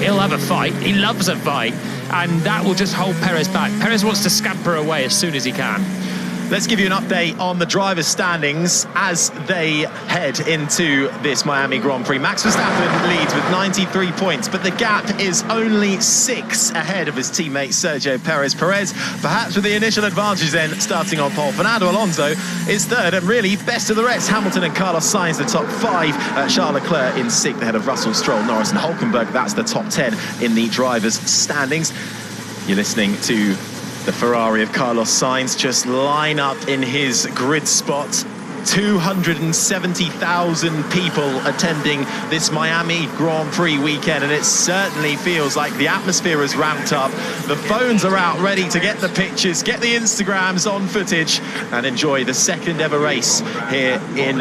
he'll have a fight. He loves a fight, and that will just hold Perez back. Perez wants to scamper away as soon as he can. Let's give you an update on the drivers' standings as they head into this Miami Grand Prix. Max Verstappen leads with 93 points, but the gap is only 6 ahead of his teammate Sergio Perez. Perez, perhaps with the initial advantage then, starting on pole. Fernando Alonso is third, and really best of the rest. Hamilton and Carlos Sainz, the top 5. Charles Leclerc in 6th, ahead of Russell, Stroll, Norris and Hülkenberg. That's the top 10 in the drivers' standings. You're listening to the Ferrari of Carlos Sainz just line up in his grid spot. 270,000 people attending this Miami Grand Prix weekend, and it certainly feels like the atmosphere has ramped up. The phones are out ready to get the pictures, get the Instagrams on footage, and enjoy the second ever race here in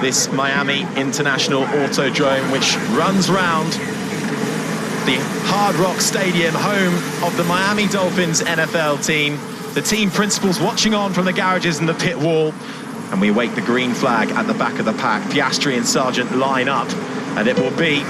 this Miami International Autodrome, which runs round the Hard Rock Stadium, home of the Miami Dolphins NFL team. The team principals watching on from the garages and the pit wall, and we await the green flag at the back of the pack. Piastri and Sargent line up, and it will be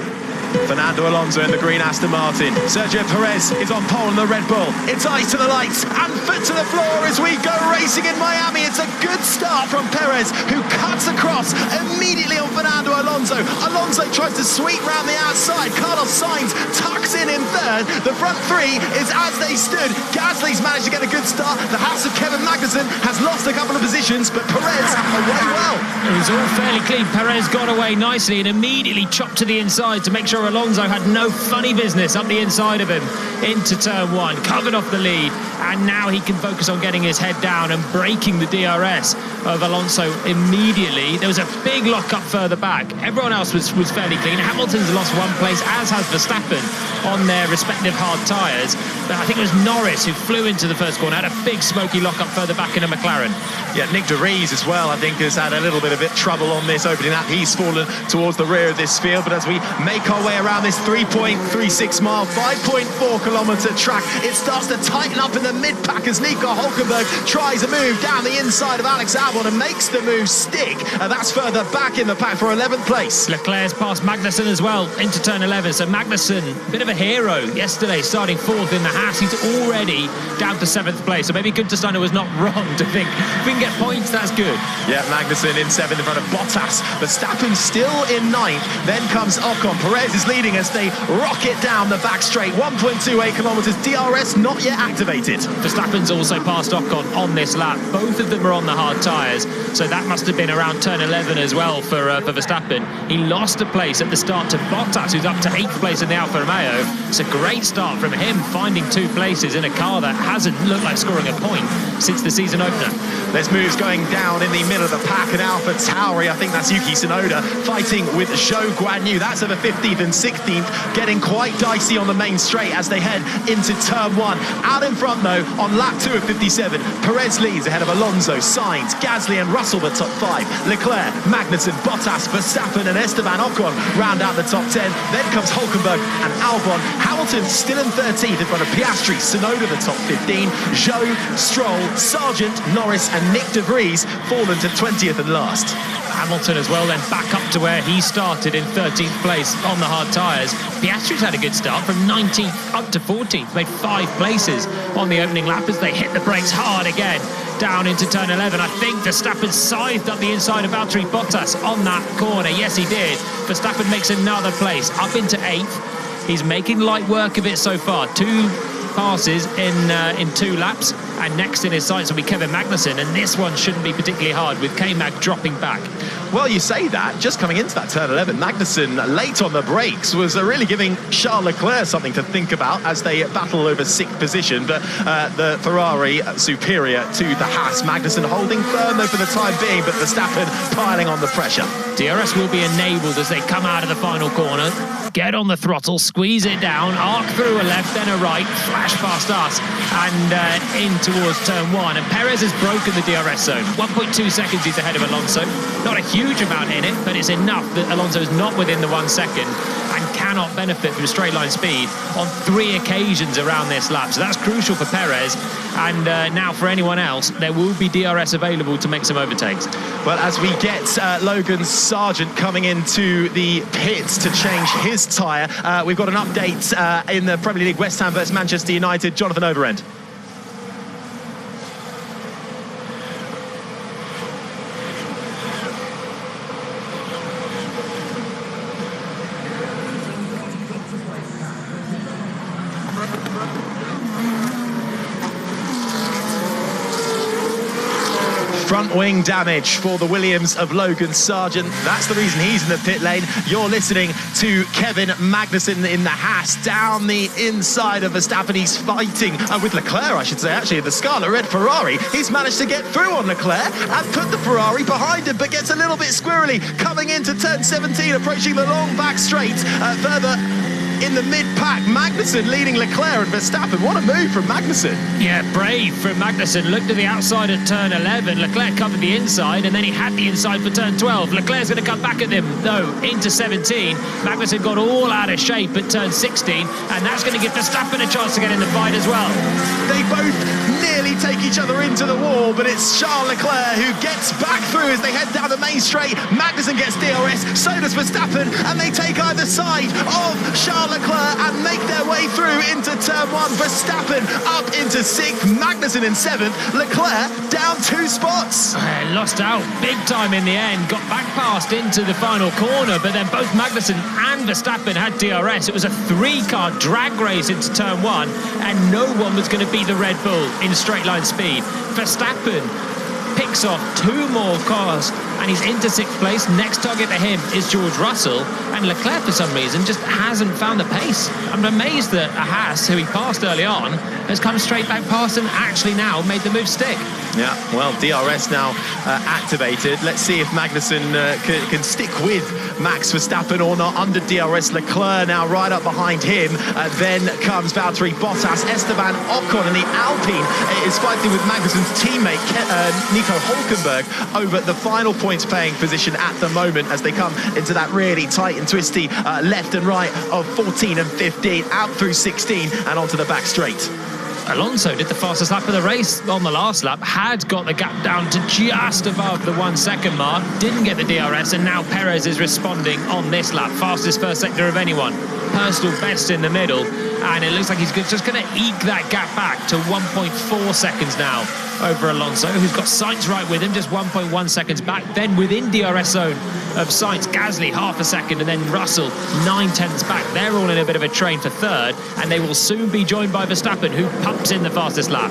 Fernando Alonso in the green Aston Martin. Sergio Perez is on pole in the Red Bull. It's eyes to the lights and foot to the floor as we go racing in Miami. It's a good start from Perez, who cuts across immediately on Fernando Alonso. Alonso tries to sweep round the outside. Carlos Sainz tucks in third. The front 3 is as they stood. Gasly's managed to get a good start. The house of Kevin Magnussen has lost a couple of positions, but Perez away well. It was all fairly clean. Perez got away nicely and immediately chopped to the inside to make sure Alonso had no funny business up the inside of him into turn 1, covered off the lead, and now he can focus on getting his head down and breaking the DRS of Alonso immediately. There was a big lock up further back. Everyone else was fairly clean. Hamilton's lost 1 place, as has Verstappen, on their respective hard tyres. But I think it was Norris who flew into the first corner, had a big smoky lock up further back in a McLaren. Yeah, Nick de Vries as well, I think, has had a little bit of trouble on this opening lap. He's fallen towards the rear of this field, but as we make our way around this 3.36 mile, 5.4 kilometre track, it starts to tighten up in the mid-pack as Nico Hülkenberg tries a move down the inside of Alex Albon and makes the move stick. That's further back in the pack for 11th place. Leclerc's passed Magnussen as well into turn 11, so Magnussen, a bit of a hero yesterday, starting 4th in the Haas. He's already down to 7th place, so maybe Günther was not wrong to think if we can get points, that's good. Yeah, Magnussen in 7th in front of Bottas. Verstappen still in 9th. Then comes Ocon. Perez is leading as they rocket down the back straight. 1.28 kilometres. DRS not yet activated. Verstappen's also passed Ocon on this lap. Both of them are on the hard tyres, so that must have been around turn 11 as well for Verstappen. He lost a place at the start to Bottas, who's up to 8th place in the Alfa Romeo. It's a great start from him, finding 2 places in a car that hasn't looked like scoring a point since the season opener. There's moves going down in the middle of the pack, and Alpha Tauri, I think that's Yuki Tsunoda, fighting with Zhou Guanyu. That's over 15th and 16th, getting quite dicey on the main straight as they head into turn 1. Out in front though, on lap 2 of 57, Perez leads ahead of Alonso, Sainz, Gasly and Russell the top 5. Leclerc, Magnussen, Bottas, Verstappen and Esteban Ocon round out the top 10. Then comes Hülkenberg and Albon. Hamilton still in 13th in front of Piastri, Tsunoda the top 15. Zhou, Stroll, Sargent, Norris and Nick de Vries fallen to 20th and last. Hamilton as well then back up to where he started in 13th place on the hard tyres. Piastri's had a good start from 19th up to 14th, made 5 places on the opening lap as they hit the brakes hard again down into turn 11. I think Verstappen scythed up the inside of Valtteri Bottas on that corner. Yes, he did. Verstappen makes another place up into 8th. He's making light work of it so far. 2 passes in 2 laps, and next in his sights will be Kevin Magnussen, and this one shouldn't be particularly hard with K-Mag dropping back. Well, you say that, just coming into that turn 11, Magnussen late on the brakes was really giving Charles Leclerc something to think about as they battle over 6th position, but the Ferrari superior to the Haas. Magnussen holding firm though for the time being, but Verstappen piling on the pressure. DRS will be enabled as they come out of the final corner. Get on the throttle, squeeze it down, arc through a left, then a right, flash past us, and in towards turn 1. And Perez has broken the DRS zone. 1.2 seconds he's ahead of Alonso. Not a huge amount in it, but it's enough that Alonso is not within the 1 second and cannot benefit from straight line speed on 3 occasions around this lap. So that's crucial for Perez. And now for anyone else, there will be DRS available to make some overtakes. Well, as we get Logan Sargent coming into the pits to change his tyre, we've got an update in the Premier League, West Ham versus Manchester United. Jonathan Overend. Front wing damage for the Williams of Logan Sargent. That's the reason he's in the pit lane. You're listening to Kevin Magnussen in the Haas down the inside of Verstappen. He's fighting with Leclerc, I should say, actually, the Scarlet Red Ferrari. He's managed to get through on Leclerc and put the Ferrari behind him, but gets a little bit squirrely coming into turn 17, approaching the long back straight. Further in the mid-pack, Magnussen leading Leclerc and Verstappen. What a move from Magnussen. Yeah, brave from Magnussen. Looked to the outside at turn 11. Leclerc covered the inside, and then he had the inside for turn 12. Leclerc's going to come back at him, though, into 17. Magnussen got all out of shape at turn 16, and that's going to give Verstappen a chance to get in the fight as well. They both nearly take each other into the wall, but it's Charles Leclerc who gets back through as they head down the main straight. Magnussen gets DRS, so does Verstappen, and they take either side of Charles Leclerc and make their way through into turn 1. Verstappen up into 6th, Magnussen in 7th, Leclerc down 2 spots. Lost out big time in the end, got back past into the final corner, but then both Magnussen and Verstappen had DRS. It was a 3-car drag race into turn 1, and no one was going to beat the Red Bull in straight line speed. Verstappen picks off 2 more cars and he's into 6th place. Next target to him is George Russell, and Leclerc for some reason just hasn't found the pace. I'm amazed that a Haas, who he passed early on, has come straight back past and actually now made the move stick. Yeah, well, DRS now activated. Let's see if Magnussen can stick with Max Verstappen or not. Under DRS, Leclerc now right up behind him. Then comes Valtteri Bottas. Esteban Ocon in the Alpine is fighting with Magnussen's teammate Nico Hülkenberg over the final points-paying position at the moment as they come into that really tight and twisty left and right of 14 and 15, out through 16 and onto the back straight. Alonso did the fastest lap of the race on the last lap, had got the gap down to just above the 1 second mark, didn't get the DRS, and now Perez is responding on this lap. Fastest first sector of anyone. Personal best in the middle, and it looks like he's just going to eke that gap back to 1.4 seconds now over Alonso, who's got Sainz right with him, just 1.1 seconds back. Then within DRS zone of Sainz, Gasly half a second, and then Russell 9/10ths back. They're all in a bit of a train for third, and they will soon be joined by Verstappen, who pumps in the fastest lap.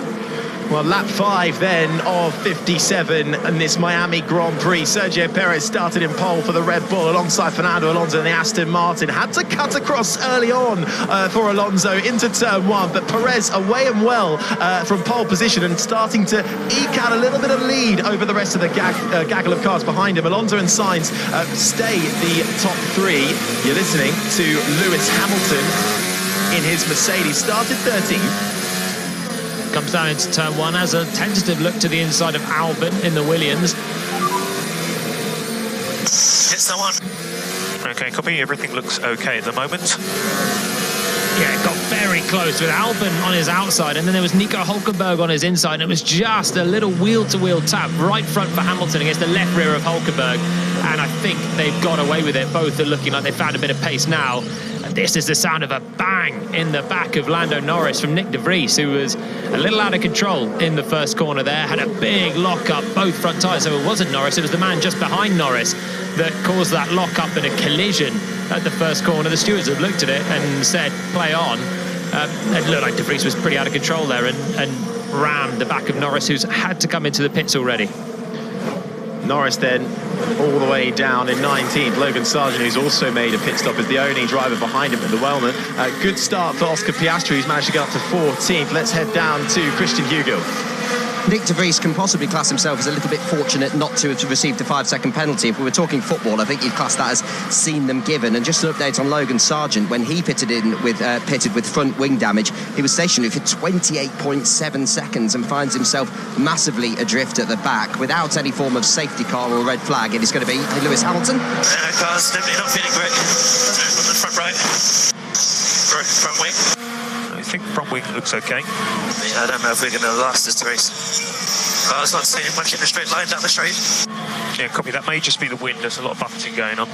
Well, lap 5 then of 57 in this Miami Grand Prix. Sergio Perez started in pole for the Red Bull alongside Fernando Alonso and the Aston Martin. Had to cut across early on for Alonso into turn 1, but Perez away and well from pole position and starting to eke out a little bit of lead over the rest of the gaggle of cars behind him. Alonso and Sainz stay the top 3. You're listening to Lewis Hamilton in his Mercedes, started 13th. Comes down into turn 1, has a tentative look to the inside of Albon in the Williams. Hits that one. Okay, copy. Everything looks okay at the moment. Yeah, it got very close with Albon on his outside, and then there was Nico Hülkenberg on his inside, and it was just a little wheel-to-wheel tap right front for Hamilton against the left rear of Hülkenberg, and I think they've got away with it. Both are looking like they found a bit of pace now. This is the sound of a bang in the back of Lando Norris from Nick de Vries, who was a little out of control in the first corner there, had a big lock-up, both front tyres. So it wasn't Norris, it was the man just behind Norris that caused that lock-up and a collision at the first corner. The stewards have looked at it and said, play on. It looked like de Vries was pretty out of control there and rammed the back of Norris, who's had to come into the pits already. Norris then all the way down in 19th. Logan Sargent, who's also made a pit stop, is the only driver behind him at the Wellman. Good start for Oscar Piastri, who's managed to get up to 14th. Let's head down to Christian Hugill. Nick de Vries can possibly class himself as a little bit fortunate not to have received a 5-second penalty. If we were talking football, I think you'd class that as seen them given. And just an update on Logan Sargent, when he pitted with front wing damage, he was stationary for 28.7 seconds and finds himself massively adrift at the back. Without any form of safety car or red flag, it is going to be Lewis Hamilton. Car's definitely not feeling great. On the front right. Front wing. I think front wing looks okay. I don't know if we're going to last this race. Car's not seeing much in a straight line down the straight. Yeah, copy. That may just be the wind. There's a lot of buffeting going on.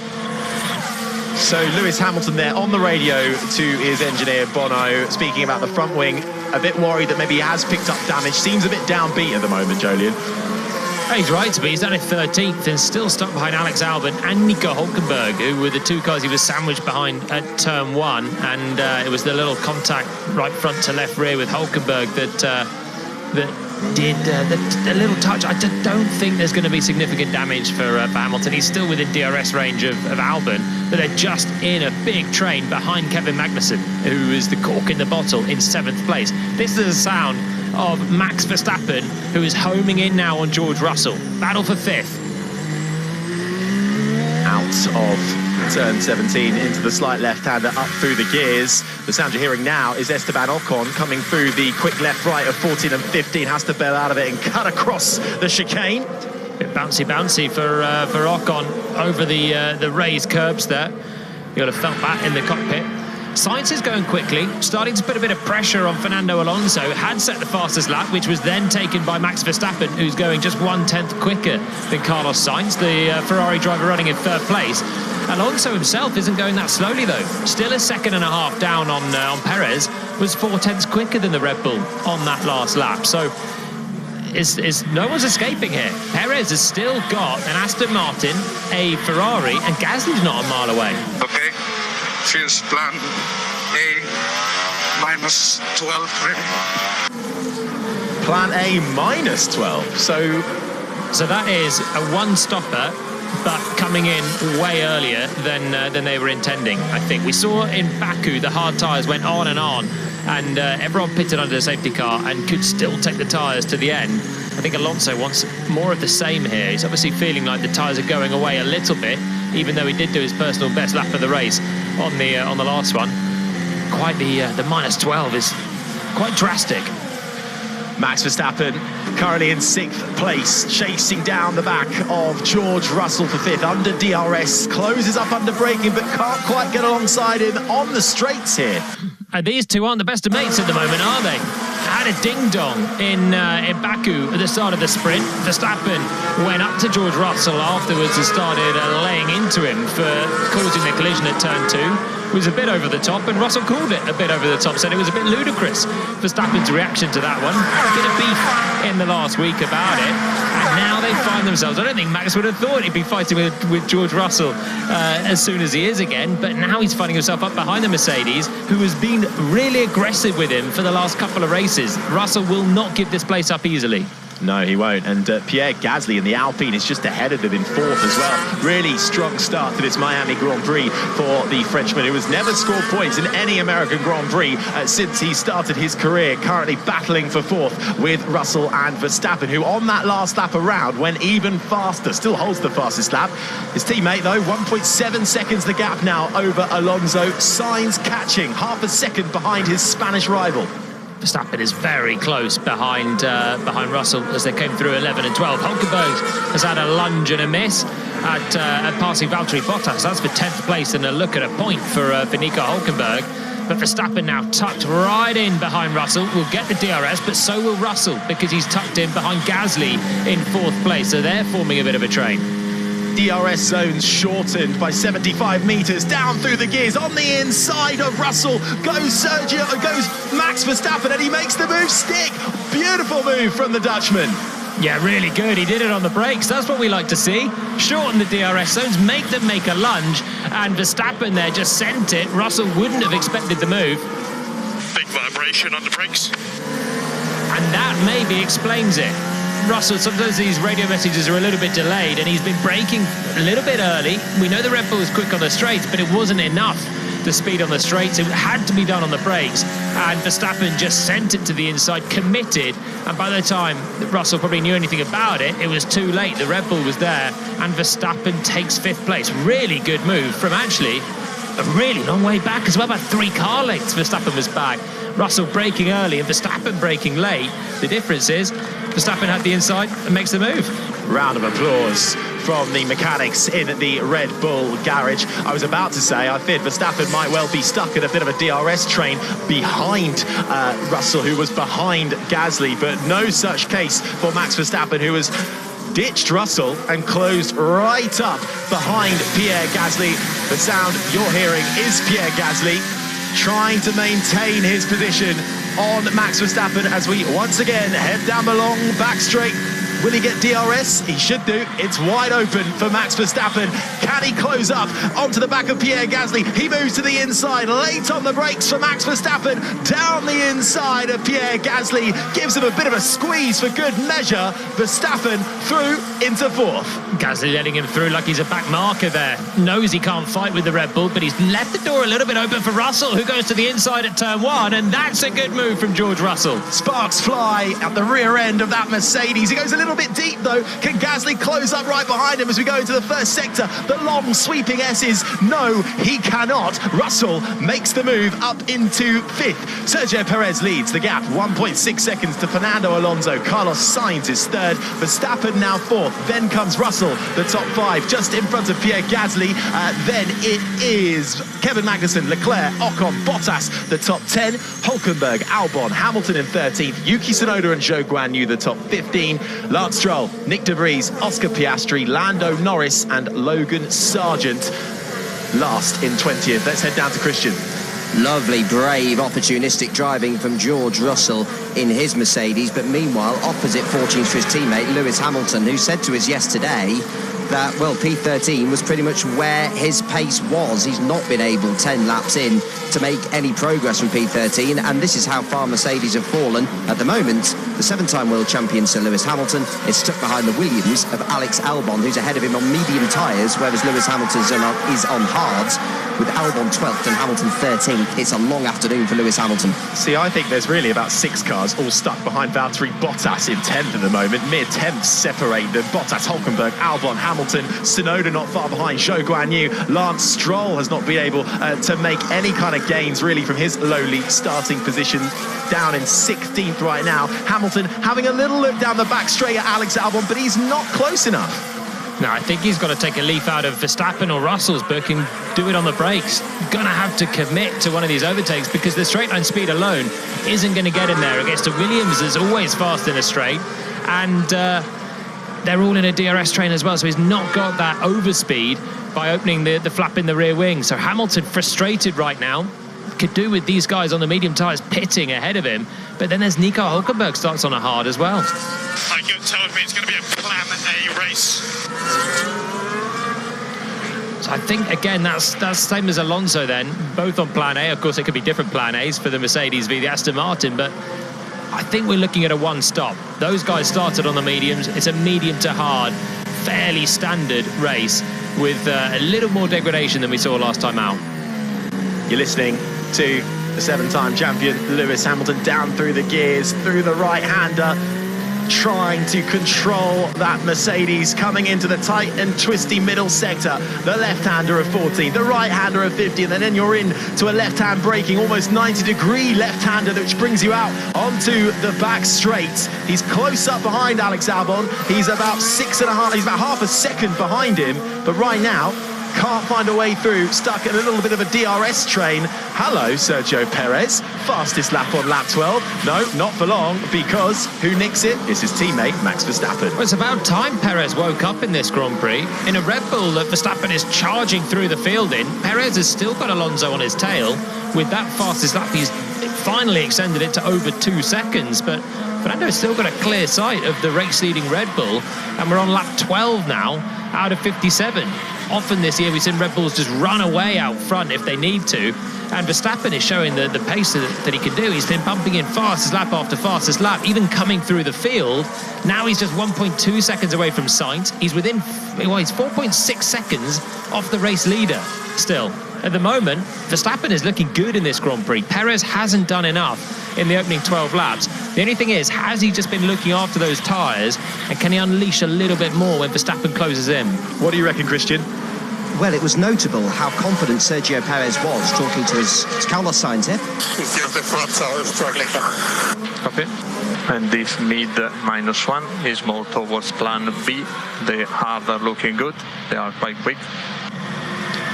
So Lewis Hamilton there on the radio to his engineer Bono, speaking about the front wing. A bit worried that maybe he has picked up damage. Seems a bit downbeat at the moment, Jolyon. He's right to be. He's down in 13th and still stuck behind Alex Albon and Nico Hülkenberg, who were the two cars he was sandwiched behind at turn 1. And it was the little contact right front to left rear with Hülkenberg that did the little touch. I don't think there's going to be significant damage for Hamilton. He's still within DRS range of Albon, but they're just in a big train behind Kevin Magnussen, who is the cork in the bottle in 7th place. This is the sound of Max Verstappen, who is homing in now on George Russell. Battle for 5th. Out of turn 17 into the slight left-hander, up through the gears. The sound you're hearing now is Esteban Ocon coming through the quick left-right of 14 and 15, has to bail out of it and cut across the chicane. Bit bouncy for Ocon over the raised curbs there. You would have felt that in the cockpit. Sainz is going quickly, starting to put a bit of pressure on Fernando Alonso. Had set the fastest lap, which was then taken by Max Verstappen, who's going just 1/10 quicker than Carlos Sainz, the Ferrari driver running in 3rd place. Alonso himself isn't going that slowly though. Still a 2.5 down on Perez, was 4/10 quicker than the Red Bull on that last lap. So no one's escaping here. Perez has still got an Aston Martin, a Ferrari, and Gasly's not a mile away. Okay, here's plan A minus 12 ready. Plan A minus 12. So that is a one-stopper, but coming in way earlier than they were intending, I think. We saw in Baku the hard tyres went on, and everyone pitted under the safety car and could still take the tyres to the end. I think Alonso wants more of the same here. He's obviously feeling like the tyres are going away a little bit, even though he did do his personal best lap of the race on the last one. Quite the minus 12 is quite drastic. Max Verstappen currently in 6th place, chasing down the back of George Russell for 5th under DRS, closes up under braking but can't quite get alongside him on the straights here. And these two aren't the best of mates at the moment, are they? Had a ding-dong in Baku at the start of the sprint. Verstappen went up to George Russell afterwards and started laying into him for causing the collision at turn 2. Was a bit over the top, and Russell called it a bit over the top, said it was a bit ludicrous. Verstappen's reaction to that one. A bit of beef in the last week about it, and now they find themselves. I don't think Max would have thought he'd be fighting with George Russell as soon as he is again, but now he's finding himself up behind the Mercedes, who has been really aggressive with him for the last couple of races. Russell will not give this place up easily. No, he won't. And Pierre Gasly in the Alpine is just ahead of him in 4th as well. Really strong start to this Miami Grand Prix for the Frenchman, who has never scored points in any American Grand Prix since he started his career. Currently battling for 4th with Russell and Verstappen, who on that last lap around went even faster. Still holds the fastest lap. His teammate, though, 1.7 seconds the gap now over Alonso. Sainz catching half a second behind his Spanish rival. Verstappen is very close behind Russell as they came through 11 and 12. Hülkenberg has had a lunge and a miss at passing Valtteri Bottas. That's for 10th place and a look at a point for Nico Hülkenberg. But Verstappen now tucked right in behind Russell. Will get the DRS, but so will Russell because he's tucked in behind Gasly in 4th place. So they're forming a bit of a train. DRS zones shortened by 75 metres down through the gears on the inside of Russell goes Max Verstappen, and he makes the move stick. Beautiful move from the Dutchman. Yeah, really good. He did it on the brakes. That's what we like to see. Shorten the DRS zones, make them make a lunge, and Verstappen there just sent it. Russell wouldn't have expected the move. Big vibration on the brakes. And that maybe explains it. Russell, sometimes these radio messages are a little bit delayed, and he's been braking a little bit early. We know the Red Bull was quick on the straights, but it wasn't enough the speed on the straights. It had to be done on the brakes, and Verstappen just sent it to the inside, committed, and by the time Russell probably knew anything about it, it was too late. The Red Bull was there, and Verstappen takes 5th place. Really good move from actually a really long way back as well, about 3 car lengths Verstappen was back. Russell braking early and Verstappen braking late. The difference is Verstappen had the inside and makes the move. Round of applause from the mechanics in the Red Bull garage. I was about to say, I feared Verstappen might well be stuck in a bit of a DRS train behind Russell, who was behind Gasly, but no such case for Max Verstappen, who was ditched Russell and closed right up behind Pierre Gasly. The sound you're hearing is Pierre Gasly trying to maintain his position on Max Verstappen as we once again head down the long back straight. Will he get DRS? He should do. It's wide open for Max Verstappen. Can he close up onto the back of Pierre Gasly? He moves to the inside, late on the brakes for Max Verstappen. Down the inside of Pierre Gasly, gives him a bit of a squeeze for good measure. Verstappen through into 4th. Gasly letting him through like he's a back marker there. Knows he can't fight with the Red Bull, but he's left the door a little bit open for Russell, who goes to the inside at turn 1, and that's a good move from George Russell. Sparks fly at the rear end of that Mercedes. He goes a little bit deep though. Can Gasly close up right behind him as we go into the first sector? The long sweeping S's. No, he cannot. Russell makes the move up into 5th. Sergio Perez leads the gap, 1.6 seconds to Fernando Alonso. Carlos Sainz is 3rd. Verstappen now 4th. Then comes Russell, the top 5, just in front of Pierre Gasly. Then it is Kevin Magnussen, Leclerc, Ocon, Bottas, the top 10. Hulkenberg, Albon, Hamilton in 13th. Yuki Tsunoda and Zhou Guanyu, the top 15. Lance Stroll, Nick de Vries, Oscar Piastri, Lando Norris and Logan Sargent last in 20th. Let's head down to Christian. Lovely, brave, opportunistic driving from George Russell in his Mercedes, but meanwhile, opposite fortunes for his teammate Lewis Hamilton, who said to us yesterday that, well, P13 was pretty much where his pace was. He's not been able 10 laps in to make any progress from P13, and this is how far Mercedes have fallen. At the moment, the 7-time world champion Sir Lewis Hamilton is stuck behind the Williams of Alex Albon, who's ahead of him on medium tyres, whereas Lewis Hamilton is on hards, with Albon 12th and Hamilton 13th. It's a long afternoon for Lewis Hamilton. See, I think there's really about 6 cars all stuck behind Valtteri Bottas in 10th at the moment. Mere 10ths separate them. Bottas, Hulkenberg, Albon, Hamilton, Tsunoda not far behind, Zhou Guanyu. Lance Stroll has not been able to make any kind of gains really from his lowly starting position, down in 16th right now. Hamilton having a little look down the back straight at Alex Albon, but he's not close enough. No, I think he's got to take a leaf out of Verstappen or Russell's book and do it on the brakes. Going to have to commit to one of these overtakes, because the straight line speed alone isn't going to get him there against a Williams that's always fast in a straight, and they're all in a DRS train as well, so he's not got that overspeed by opening the flap in the rear wing. So Hamilton frustrated right now. Could do with these guys on the medium tyres pitting ahead of him, but then there's Nico Hulkenberg starts on a hard as well. My gut tells me it's going to be a Plan A race. So I think, again, that's the same as Alonso then, both on Plan A. Of course, it could be different Plan A's for the Mercedes v the Aston Martin, but I think we're looking at a one-stop. Those guys started on the mediums. It's a medium to hard, fairly standard race with a little more degradation than we saw last time out. You're listening to the 7-time champion Lewis Hamilton down through the gears, through the right-hander, trying to control that Mercedes, coming into the tight and twisty middle sector. The left-hander of 14, the right-hander of 50, and then you're in to a left-hand braking, almost 90-degree left-hander, which brings you out onto the back straight. He's close up behind Alex Albon. He's about 6.5, he's about half a second behind him, but right now can't find a way through, stuck in a little bit of a DRS train. Hello, Sergio Perez, fastest lap on lap 12. No, not for long, because who nicks it? It's his teammate, Max Verstappen. Well, it's about time Perez woke up in this Grand Prix. In a Red Bull that Verstappen is charging through the field in, Perez has still got Alonso on his tail. With that fastest lap, he's finally extended it to over 2 seconds, but Fernando's still got a clear sight of the race-leading Red Bull, and we're on lap 12 now, out of 57. Often this year we've seen Red Bulls just run away out front if they need to, and Verstappen is showing the pace that he can do. He's been bumping in fastest lap after fastest lap, even coming through the field. Now he's just 1.2 seconds away from Sainz. He's within, well, he's 4.6 seconds off the race leader still. at the moment, Verstappen is looking good in this Grand Prix. Perez hasn't done enough in the opening 12 laps. The only thing is, has he just been looking after those tyres, and can he unleash a little bit more when Verstappen closes in? What do you reckon, Christian? Well, it was notable how confident Sergio Perez was talking to his Carlos Sainz here. The front are struggling. Copy. And this mid -1 is more towards plan B. They are looking good. They are quite quick.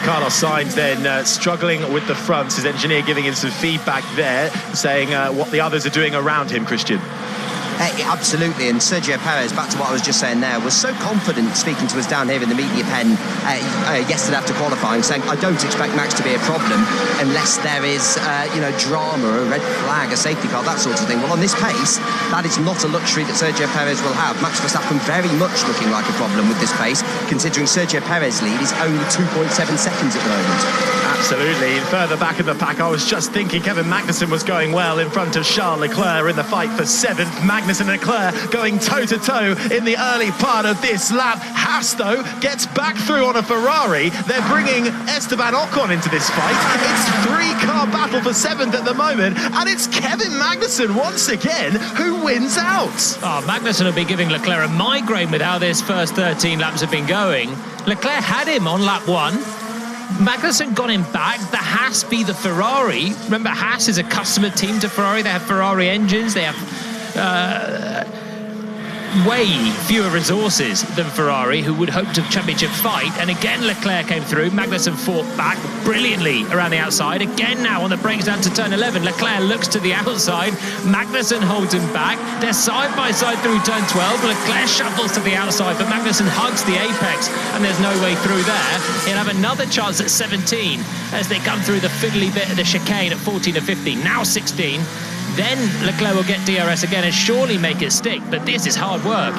Carlos Sainz then struggling with the fronts. His engineer giving him some feedback there, saying what the others are doing around him, Christian. Absolutely, and Sergio Perez, back to what I was just saying there, was so confident speaking to us down here in the media pen yesterday after qualifying, saying, I don't expect Max to be a problem unless there is, drama, a red flag, a safety car, that sort of thing. Well, on this pace, that is not a luxury that Sergio Perez will have. Max Verstappen very much looking like a problem with this pace, considering Sergio Perez's lead is only 2.7 seconds at the moment. Absolutely. Further back in the pack, I was just thinking Kevin Magnussen was going well in front of Charles Leclerc in the fight for 7th. Magnussen and Leclerc going toe-to-toe in the early part of this lap. Haas, though, gets back through on a Ferrari. They're bringing Esteban Ocon into this fight. It's 3-car battle for 7th at the moment, and it's Kevin Magnussen once again who wins out. Oh, Magnussen will be giving Leclerc a migraine with how this first 13 laps have been going. Leclerc had him on lap 1. Magnussen got him back. The Haas be the Ferrari. Remember, Haas is a customer team to Ferrari. They have Ferrari engines. They have way fewer resources than Ferrari, who would hope to championship fight. And again, Leclerc came through. Magnussen fought back brilliantly around the outside. Again now on the brakes down to turn 11. Leclerc looks to the outside. Magnussen holds him back. They're side by side through turn 12. Leclerc shuffles to the outside, but Magnussen hugs the apex, and there's no way through there. He'll have another chance at 17 as they come through the fiddly bit of the chicane at 14 to 15. Now 16. Then Leclerc will get DRS again and surely make it stick, but this is hard work.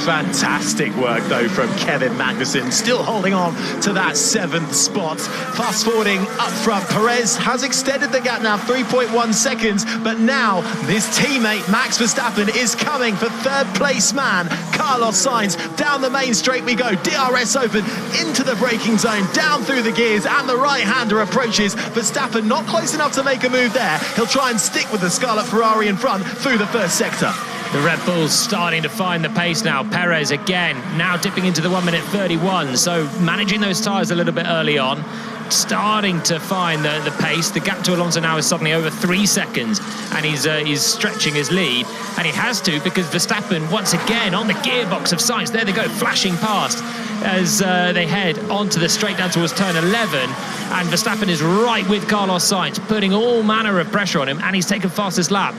Fantastic work, though, from Kevin Magnussen, still holding on to that 7th spot. Fast forwarding up front, Perez has extended the gap now, 3.1 seconds, but now his teammate Max Verstappen is coming for 3rd place man, Carlos Sainz. Down the main straight we go, DRS open, into the braking zone, down through the gears, and the right-hander approaches. Verstappen not close enough to make a move there. He'll try and stick with the Scarlet Ferrari in front through the first sector. The Red Bull's starting to find the pace now. Perez again, now dipping into the 1:31. So managing those tyres a little bit early on, starting to find the pace. The gap to Alonso now is suddenly over 3 seconds, and he's stretching his lead. And he has to, because Verstappen, once again, on the gearbox of Sainz. There they go, flashing past as they head onto the straight down towards turn 11. And Verstappen is right with Carlos Sainz, putting all manner of pressure on him, and he's taken fastest lap.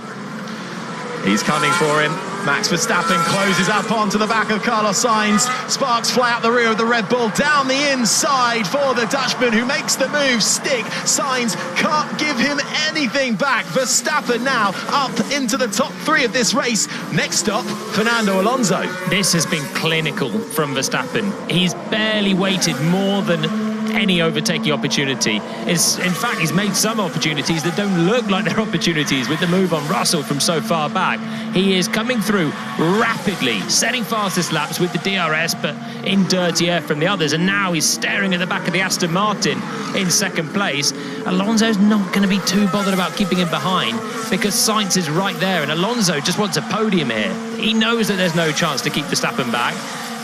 He's coming for him. Max Verstappen closes up onto the back of Carlos Sainz. Sparks fly out the rear of the Red Bull, down the inside for the Dutchman, who makes the move stick. Sainz can't give him anything back. Verstappen now up into the top 3 of this race. Next stop, Fernando Alonso. This has been clinical from Verstappen. He's barely waited more than any overtaking opportunity. In fact, he's made some opportunities that don't look like they're opportunities with the move on Russell from so far back. He is coming through rapidly, setting fastest laps with the DRS, but in dirty air from the others. And now he's staring at the back of the Aston Martin in 2nd place. Alonso's not going to be too bothered about keeping him behind, because Sainz is right there, and Alonso just wants a podium here. He knows that there's no chance to keep Verstappen back.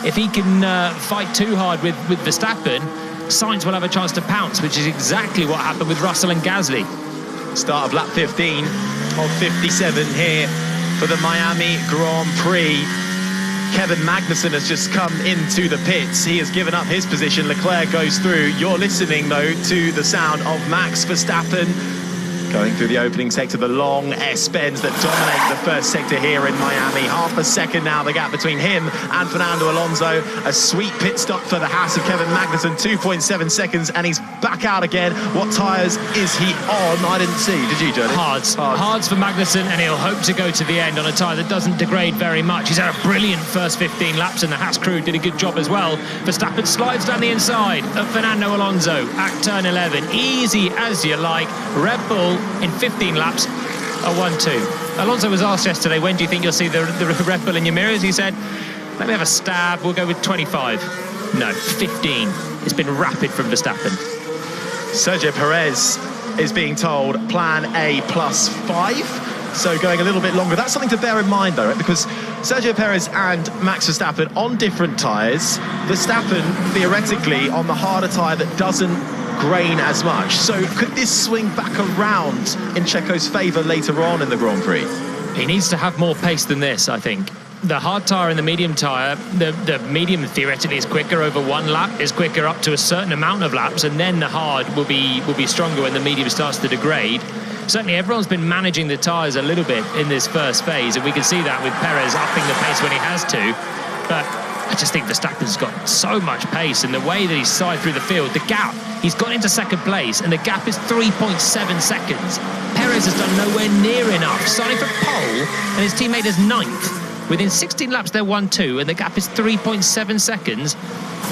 If he can fight too hard with Verstappen, Sainz will have a chance to pounce, which is exactly what happened with Russell and Gasly. Start of lap 15 of 57 here for the Miami Grand Prix. Kevin Magnussen has just come into the pits. He has given up his position. Leclerc goes through. You're listening, though, to the sound of Max Verstappen going through the opening sector, the long S-bends that dominate the first sector here in Miami. Half a second now, the gap between him and Fernando Alonso. A sweet pit stop for the Haas of Kevin Magnussen, 2.7 seconds, and he's back out again. What tyres is he on? I didn't see. Did you, Johnny? Hards for Magnussen, and he'll hope to go to the end on a tyre that doesn't degrade very much. He's had a brilliant first 15 laps, and the Haas crew did a good job as well. Verstappen slides down the inside of Fernando Alonso at turn 11. Easy as you like. Red Bull in 15 laps, a 1-2. Alonso was asked yesterday, when do you think you'll see the Red Bull in your mirrors? He said, let me have a stab, we'll go with 25. No, 15. It's been rapid from Verstappen. Sergio Perez is being told plan A +5. So going a little bit longer. That's something to bear in mind, though, because Sergio Perez and Max Verstappen on different tyres. Verstappen, theoretically, on the harder tyre that doesn't grain as much. So could this swing back around in Checo's favour later on in the Grand Prix? He needs to have more pace than this, I think. The hard tyre and the medium tyre, the medium theoretically is quicker over one lap, is quicker up to a certain amount of laps, and then the hard will be stronger when the medium starts to degrade. Certainly everyone's been managing the tyres a little bit in this first phase, and we can see that with Perez upping the pace when he has to. But I just think Verstappen's got so much pace, and the way that he's side through the field, the gap, he's got into second place, and the gap is 3.7 seconds. Perez has done nowhere near enough, starting from pole, and his teammate is 9th. Within 16 laps, they're 1-2, and the gap is 3.7 seconds.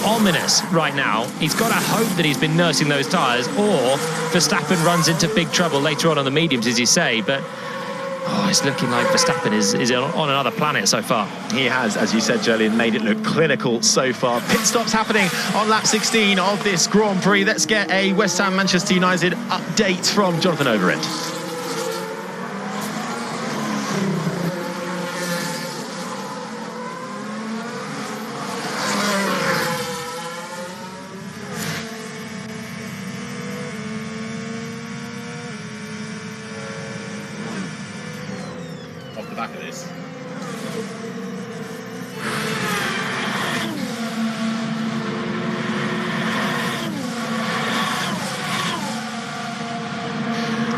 Ominous right now. He's got to hope that he's been nursing those tyres, or Verstappen runs into big trouble later on the mediums, as you say. But it's looking like Verstappen is on another planet so far. He has, as you said, Jolien, made it look clinical so far. Pit stops happening on lap 16 of this Grand Prix. Let's get a West Ham Manchester United update from Jonathan Overend. Off the back of this.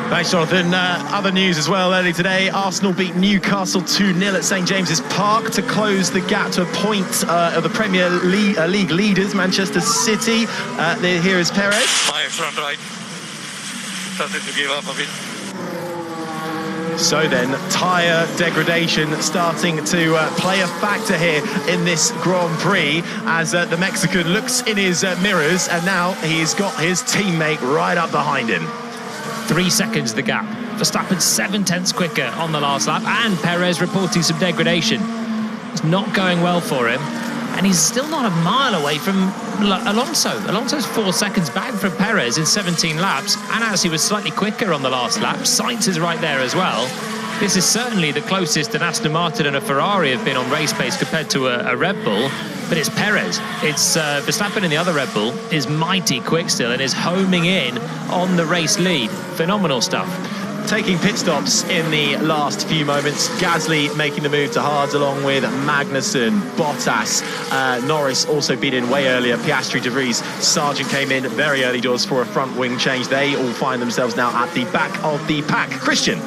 Thanks, Jonathan. Other news as well early today. Arsenal beat Newcastle 2-0 at St James's Park to close the gap to a point of the Premier League leaders, Manchester City. Here is Perez. My front right started to give up a bit. So then, tyre degradation starting to play a factor here in this Grand Prix as the Mexican looks in his mirrors, and now he's got his teammate right up behind him. 3 seconds the gap. Verstappen 7/10 quicker on the last lap, and Perez reporting some degradation. It's not going well for him, and he's still not a mile away from Alonso. Alonso's 4 seconds back from Perez in 17 laps, and actually was slightly quicker on the last lap. Sainz is right there as well. This is certainly the closest an Aston Martin and a Ferrari have been on race pace compared to a Red Bull, but it's Perez. It's Verstappen in the other Red Bull is mighty quick still and is homing in on the race lead. Phenomenal stuff. Taking pit stops in the last few moments. Gasly making the move to hards along with Magnussen, Bottas. Norris also been in way earlier. Piastri, De Vries, Sargent came in very early doors for a front wing change. They all find themselves now at the back of the pack. Christian.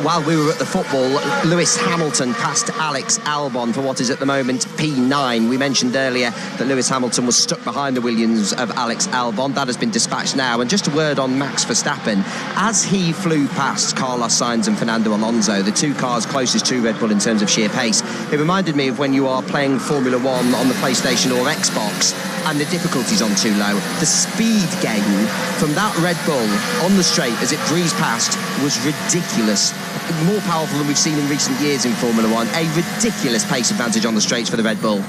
While we were at the football, Lewis Hamilton passed Alex Albon for what is at the moment P9. We mentioned earlier that Lewis Hamilton was stuck behind the Williams of Alex Albon. That has been dispatched now. And just a word on Max Verstappen. As he flew past Carlos Sainz and Fernando Alonso, the two cars closest to Red Bull in terms of sheer pace, it reminded me of when you are playing Formula One on the PlayStation or Xbox and the difficulty's on too low. The speed gain from that Red Bull on the straight as it breezed past was ridiculous. More powerful than we've seen in recent years in Formula One. A ridiculous pace advantage on the straights for the Red Bull.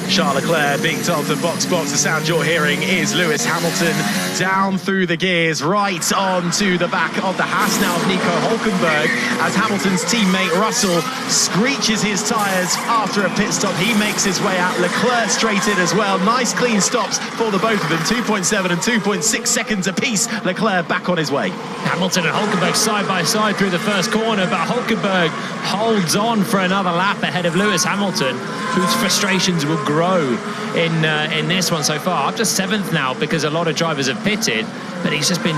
Charles Leclerc being told to box. The sound you're hearing is Lewis Hamilton down through the gears, right onto the back of the Haas now of Nico Hülkenberg as Hamilton's teammate Russell screeches his tyres after a pit stop. He makes his way out. Leclerc straight in as well. Nice clean stops for the both of them. 2.7 and 2.6 seconds apiece. Leclerc back on his way. Hamilton and Hülkenberg side by side through the first corner, but Hülkenberg holds on for another lap ahead of Lewis Hamilton, whose frustrations will grow in this one so far. Up to 7th now because a lot of drivers have pitted, but he's just been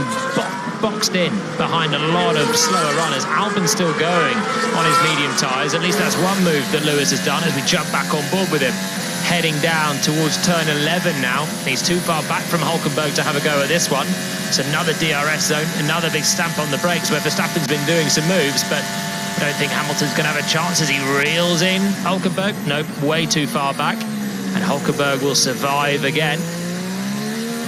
boxed in behind a lot of slower runners. Albon's still going on his medium tyres. At least that's one move that Lewis has done as we jump back on board with him. Heading down towards turn 11 now. He's too far back from Hülkenberg to have a go at this one. It's another DRS zone, another big stamp on the brakes where Verstappen's been doing some moves, but I don't think Hamilton's going to have a chance as he reels in Hülkenberg. Nope, way too far back. And Hülkenberg will survive again.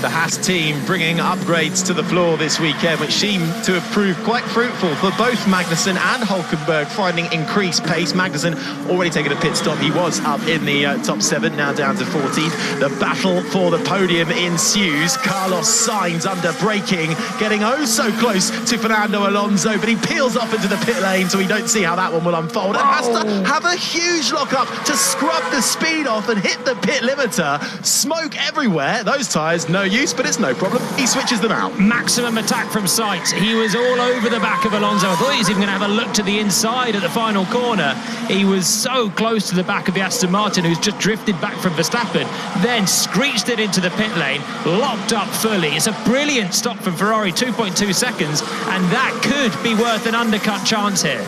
The Haas team bringing upgrades to the floor this weekend, which seem to have proved quite fruitful for both Magnussen and Hülkenberg, finding increased pace. Magnussen already taken a pit stop. He was up in the top 7, now down to 14th. The battle for the podium ensues. Carlos Sainz under braking, getting oh so close to Fernando Alonso, but he peels off into the pit lane, so we don't see how that one will unfold. And has to have a huge lock-up to scrub the speed off and hit the pit limiter. Smoke everywhere. Those tyres, no use, but it's no problem. He switches them out. Maximum attack from Sainz. He was all over the back of Alonso. I thought he was even going to have a look to the inside at the final corner. He was so close to the back of the Aston Martin, who's just drifted back from Verstappen, then screeched it into the pit lane, locked up fully. It's a brilliant stop from Ferrari, 2.2 seconds, and that could be worth an undercut chance here.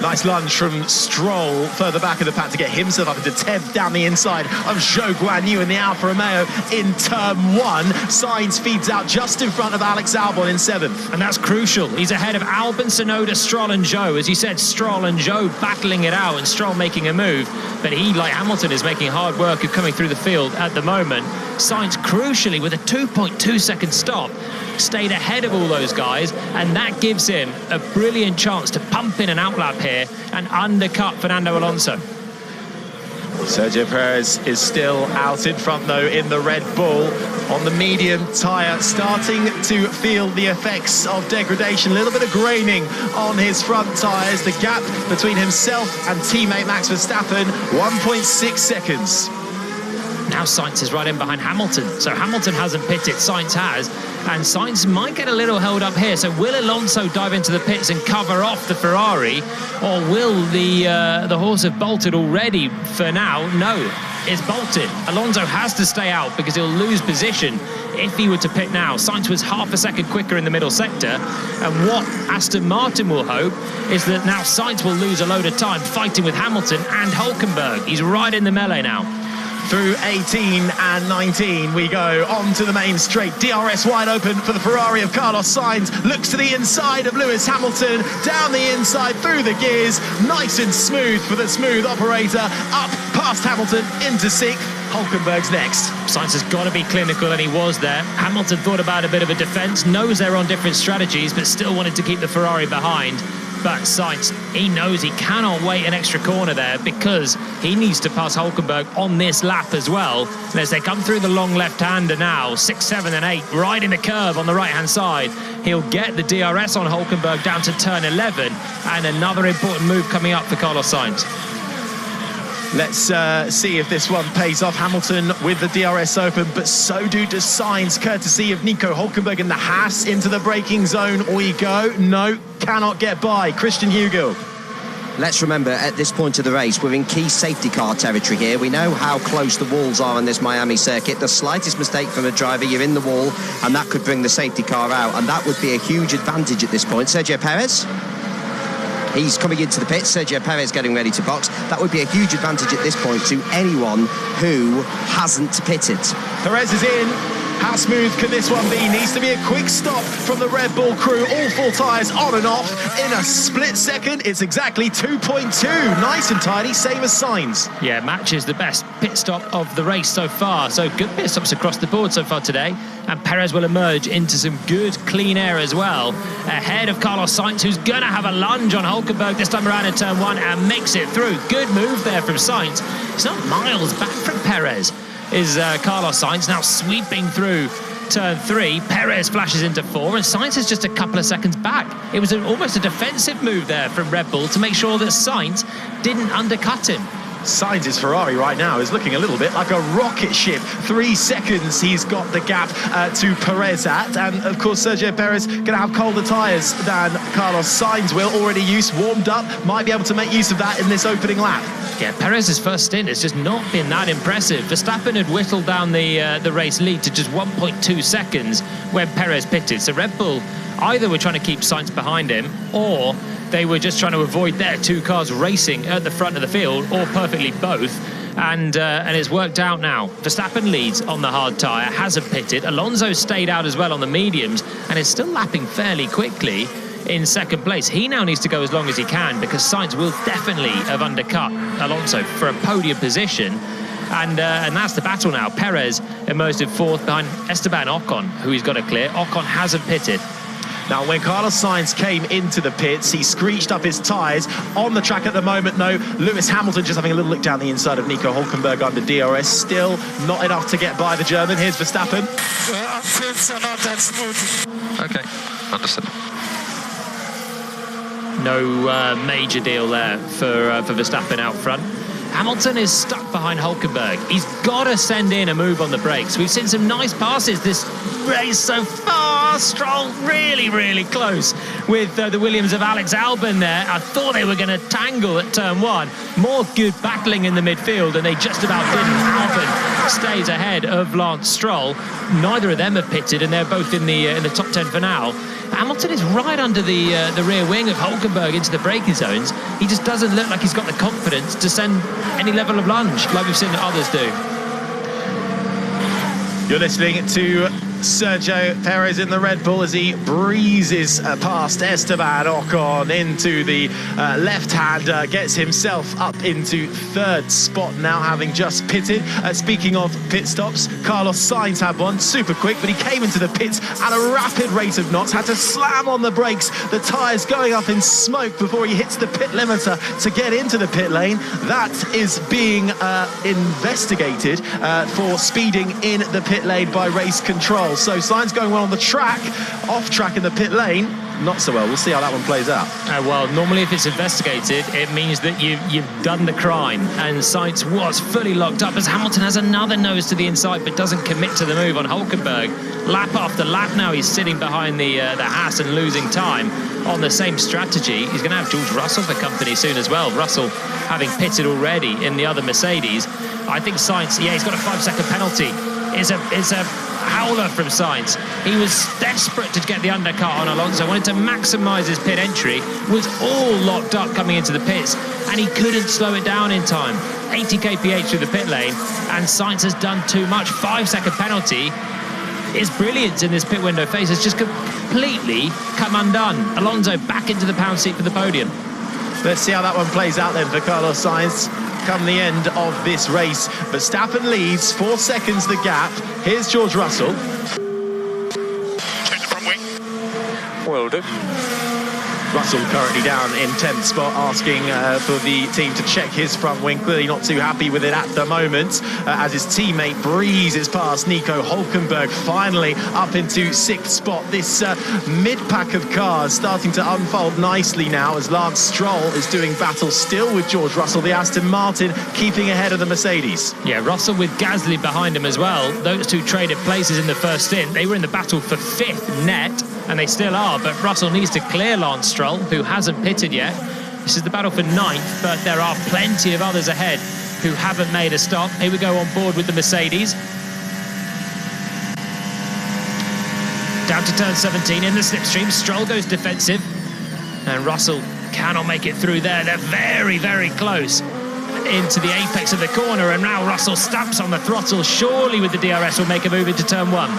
Nice lunge from Stroll further back of the pack to get himself up into 10th down the inside of Zhou Guanyu in the Alfa Romeo in turn 1. Sainz feeds out just in front of Alex Albon in 7th. And that's crucial. He's ahead of Albon, Tsunoda, Stroll and Zhou. As you said, Stroll and Zhou battling it out and Stroll making a move. But he, like Hamilton, is making hard work of coming through the field at the moment. Sainz, crucially, with a 2.2 second stop, stayed ahead of all those guys, and that gives him a brilliant chance to pump in an outlap here and undercut Fernando Alonso. Sergio Perez is still out in front though in the Red Bull on the medium tyre, starting to feel the effects of degradation. A little bit of graining on his front tyres. The gap between himself and teammate Max Verstappen, 1.6 seconds. Now Sainz is right in behind Hamilton. So Hamilton hasn't pitted, Sainz has. And Sainz might get a little held up here. So will Alonso dive into the pits and cover off the Ferrari? Or will the horse have bolted already for now? No, it's bolted. Alonso has to stay out because he'll lose position if he were to pit now. Sainz was half a second quicker in the middle sector. And what Aston Martin will hope is that now Sainz will lose a load of time fighting with Hamilton and Hülkenberg. He's right in the melee now. Through 18 and 19 we go on to the main straight. DRS wide open for the Ferrari of Carlos Sainz. Looks to the inside of Lewis Hamilton, down the inside through the gears, nice and smooth for the smooth operator, up past Hamilton into 6th. Hülkenberg's next. Sainz has got to be clinical, and he was there. Hamilton thought about a bit of a defence, knows they're on different strategies, but still wanted to keep the Ferrari behind. But Sainz, he knows he cannot wait an extra corner there because he needs to pass Hülkenberg on this lap as well. And as they come through the long left-hander now, 6, 7 and 8, right in the curve on the right-hand side, he'll get the DRS on Hülkenberg down to turn 11, and another important move coming up for Carlos Sainz. Let's see if this one pays off. Hamilton with the DRS open, but so does Sainz, courtesy of Nico Hülkenberg in the Haas into the braking zone. We go. No, cannot get by. Christian Hugill. Let's remember, at this point of the race, we're in key safety car territory here. We know how close the walls are on this Miami circuit. The slightest mistake from a driver, you're in the wall, and that could bring the safety car out, and that would be a huge advantage at this point. Sergio Perez. He's coming into the pits. Sergio Perez getting ready to box. That would be a huge advantage at this point to anyone who hasn't pitted. Perez is in. How smooth can this one be? Needs to be a quick stop from the Red Bull crew. All 4 tyres on and off in a split second. It's exactly 2.2. Nice and tidy, same as Sainz. Yeah, matches the best pit stop of the race so far. So good pit stops across the board so far today. And Perez will emerge into some good clean air as well, ahead of Carlos Sainz, who's going to have a lunge on Hülkenberg this time around in turn 1 and makes it through. Good move there from Sainz. It's not miles back from Perez. Is Carlos Sainz now sweeping through turn 3. Perez flashes into 4, and Sainz is just a couple of seconds back. It was almost a defensive move there from Red Bull to make sure that Sainz didn't undercut him. Sainz's Ferrari right now is looking a little bit like a rocket ship. 3 seconds he's got the gap to Perez at, and of course Sergio Perez going to have colder tyres than Carlos Sainz will. Already warmed up, might be able to make use of that in this opening lap. Yeah, Perez's first stint has just not been that impressive. Verstappen had whittled down the race lead to just 1.2 seconds when Perez pitted. So Red Bull either were trying to keep Sainz behind him, or they were just trying to avoid their 2 cars racing at the front of the field, or perfectly both. And it's worked out now. Verstappen leads on the hard tyre, hasn't pitted. Alonso stayed out as well on the mediums and is still lapping fairly quickly in second place. He now needs to go as long as he can because Sainz will definitely have undercut Alonso for a podium position. And that's the battle now. Perez emerged in fourth behind Esteban Ocon, who he's got to clear. Ocon hasn't pitted. Now, when Carlos Sainz came into the pits, he screeched up his tyres. On the track at the moment, though, Lewis Hamilton just having a little look down the inside of Nico Hülkenberg under DRS. Still not enough to get by the German. Here's Verstappen. Fields are not that smooth. Okay, understood. No major deal there for Verstappen out front. Hamilton is stuck behind Hülkenberg. He's got to send in a move on the brakes. We've seen some nice passes this race so far. Stroll really, really close with the Williams of Alex Albon there. I thought they were going to tangle at turn one. More good battling in the midfield, and they just about didn't. Albon stays ahead of Lance Stroll. Neither of them have pitted, and they're both in the top 10 for now. Hamilton is right under the rear wing of Hülkenberg into the braking zones. He just doesn't look like he's got the confidence to send any level of lunge like we've seen others do. You're listening to Sergio Perez in the Red Bull as he breezes past Esteban Ocon into the left-hander, gets himself up into third spot now, having just pitted. Speaking of pit stops, Carlos Sainz had one super quick, but he came into the pits at a rapid rate of knots, had to slam on the brakes, the tyres going up in smoke before he hits the pit limiter to get into the pit lane. That is being investigated for speeding in the pit lane by race control. So Sainz going well on the track, off track in the pit lane, not so well. We'll see how that one plays out. Well, normally if it's investigated, it means that you've done the crime, and Sainz was fully locked up as Hamilton has another nose to the inside but doesn't commit to the move on Hülkenberg. Lap after lap now he's sitting behind the Haas and losing time on the same strategy. He's going to have George Russell for company soon as well. Russell having pitted already in the other Mercedes. I think Sainz, yeah, he's got a 5-second penalty. It's a howler from Sainz. He was desperate to get the undercut on Alonso, wanted to maximise his pit entry, was all locked up coming into the pits, and he couldn't slow it down in time. 80 kph through the pit lane, and Sainz has done too much. 5-second penalty. His brilliance in this pit window phase has just completely come undone. Alonso back into the pound seat for the podium. Let's see how that one plays out then for Carlos Sainz. Come the end of this race, Verstappen leads, 4 seconds the gap. Here's George Russell. Change the front wing. Will do. Russell currently down in 10th spot, asking for the team to check his front wing. Clearly not too happy with it at the moment, as his teammate breezes past Nico Hülkenberg, finally up into 6th spot. This mid-pack of cars starting to unfold nicely now as Lance Stroll is doing battle still with George Russell, the Aston Martin, keeping ahead of the Mercedes. Yeah, Russell with Gasly behind him as well. Those two traded places in the first stint. They were in the battle for 5th net, and they still are, but Russell needs to clear Lance Stroll, who hasn't pitted yet. This is the battle for 9th, but there are plenty of others ahead who haven't made a stop. Here we go on board with the Mercedes. Down to turn 17 in the slipstream. Stroll goes defensive, and Russell cannot make it through there. They're very, very close into the apex of the corner, and now Russell stamps on the throttle. Surely with the DRS will make a move into turn 1.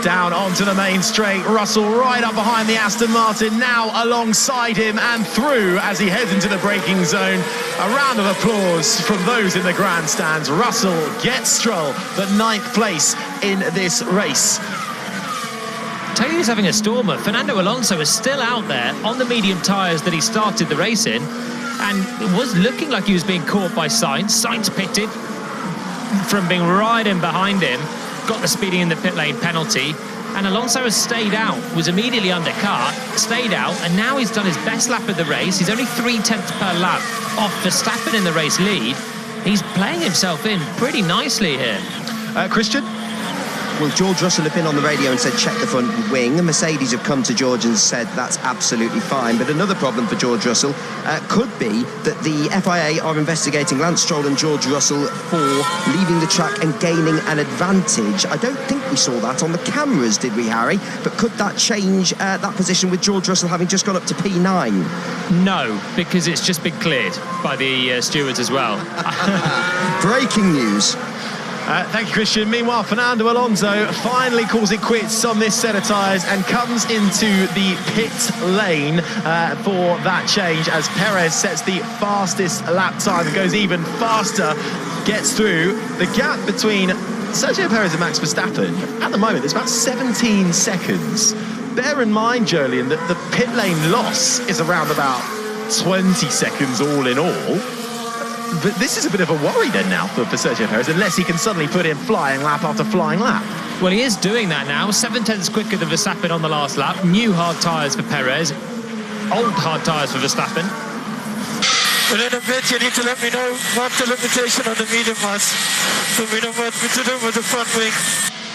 Down onto the main straight, Russell right up behind the Aston Martin, now alongside him and through as he heads into the braking zone. A round of applause from those in the grandstands. Russell gets Stroll the 9th place in this race. Taylor's having a stormer. Fernando Alonso is still out there on the medium tyres that he started the race in, and it was looking like he was being caught by Sainz. Sainz pitted from being right in behind him, got the speeding in the pit lane penalty, and Alonso has stayed out, was immediately undercut, stayed out, and now he's done his best lap of the race. He's only 0.3 per lap off Verstappen in the race lead. He's playing himself in pretty nicely here. Christian? Well, George Russell had been on the radio and said check the front wing. Mercedes have come to George and said that's absolutely fine. But another problem for George Russell could be that the FIA are investigating Lance Stroll and George Russell for leaving the track and gaining an advantage. I don't think we saw that on the cameras, did we, Harry? But could that change that position with George Russell having just gone up to P9? No, because it's just been cleared by the stewards as well. Breaking news. Thank you, Christian. Meanwhile, Fernando Alonso finally calls it quits on this set of tyres and comes into the pit lane for that change as Perez sets the fastest lap time and goes even faster gets through. The gap between Sergio Perez and Max Verstappen, at the moment, it's about 17 seconds. Bear in mind, Jolien, that the pit lane loss is around about 20 seconds all in all. But this is a bit of a worry then now for Sergio Perez, unless he can suddenly put in flying lap after flying lap. Well, he is doing that now. 7/10 quicker than Verstappen on the last lap. New hard tyres for Perez. Old hard tyres for Verstappen. But in a bit, you need to let me know what the limitation on the medium was, so we know what to do with the front wing.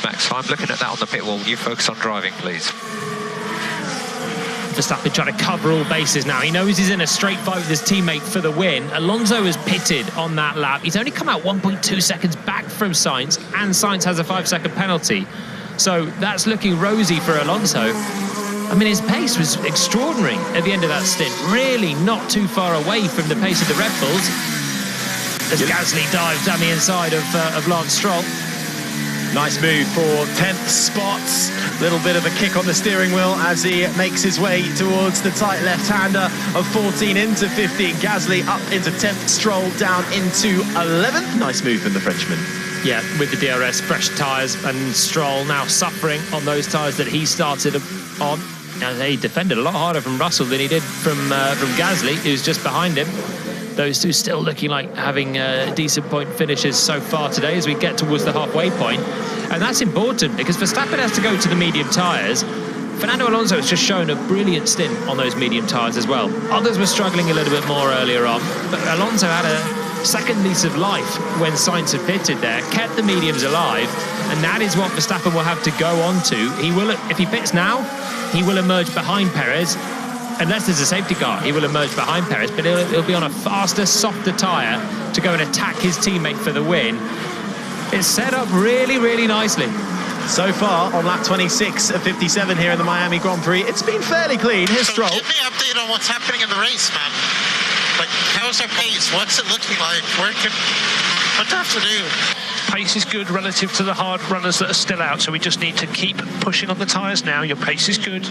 Max, I'm looking at that on the pit wall. You focus on driving, please. Verstappen trying to cover all bases now. He knows he's in a straight fight with his teammate for the win. Alonso has pitted on that lap. He's only come out 1.2 seconds back from Sainz, and Sainz has a 5-second penalty. So that's looking rosy for Alonso. I mean, his pace was extraordinary at the end of that stint. Really not too far away from the pace of the Red Bulls. As Gasly dives down the inside of Lance Stroll. Nice move for 10th spots. Little bit of a kick on the steering wheel as he makes his way towards the tight left-hander of 14 into 15. Gasly up into 10th, Stroll down into 11th. Nice move from the Frenchman. Yeah, with the DRS, fresh tyres, and Stroll now suffering on those tyres that he started on. And he defended a lot harder from Russell than he did from Gasly, who's just behind him. Those two still looking like having decent point finishes so far today as we get towards the halfway point. And that's important because Verstappen has to go to the medium tyres. Fernando Alonso has just shown a brilliant stint on those medium tyres as well. Others were struggling a little bit more earlier on, but Alonso had a second lease of life when Sainz had pitted there, kept the mediums alive, and that is what Verstappen will have to go on to. He will, if he pits now, he will emerge behind Perez. Unless there's a safety car, he will emerge behind Perez, but he'll be on a faster, softer tyre to go and attack his teammate for the win. It's set up really, really nicely. So far, on lap 26 of 57 here in the Miami Grand Prix, it's been fairly clean. Here's Stroll. Give me an update on what's happening in the race, man. Like, how's our pace? What's it looking like? What do I have to do? Pace is good relative to the hard runners that are still out, so we just need to keep pushing on the tyres now. Your pace is good.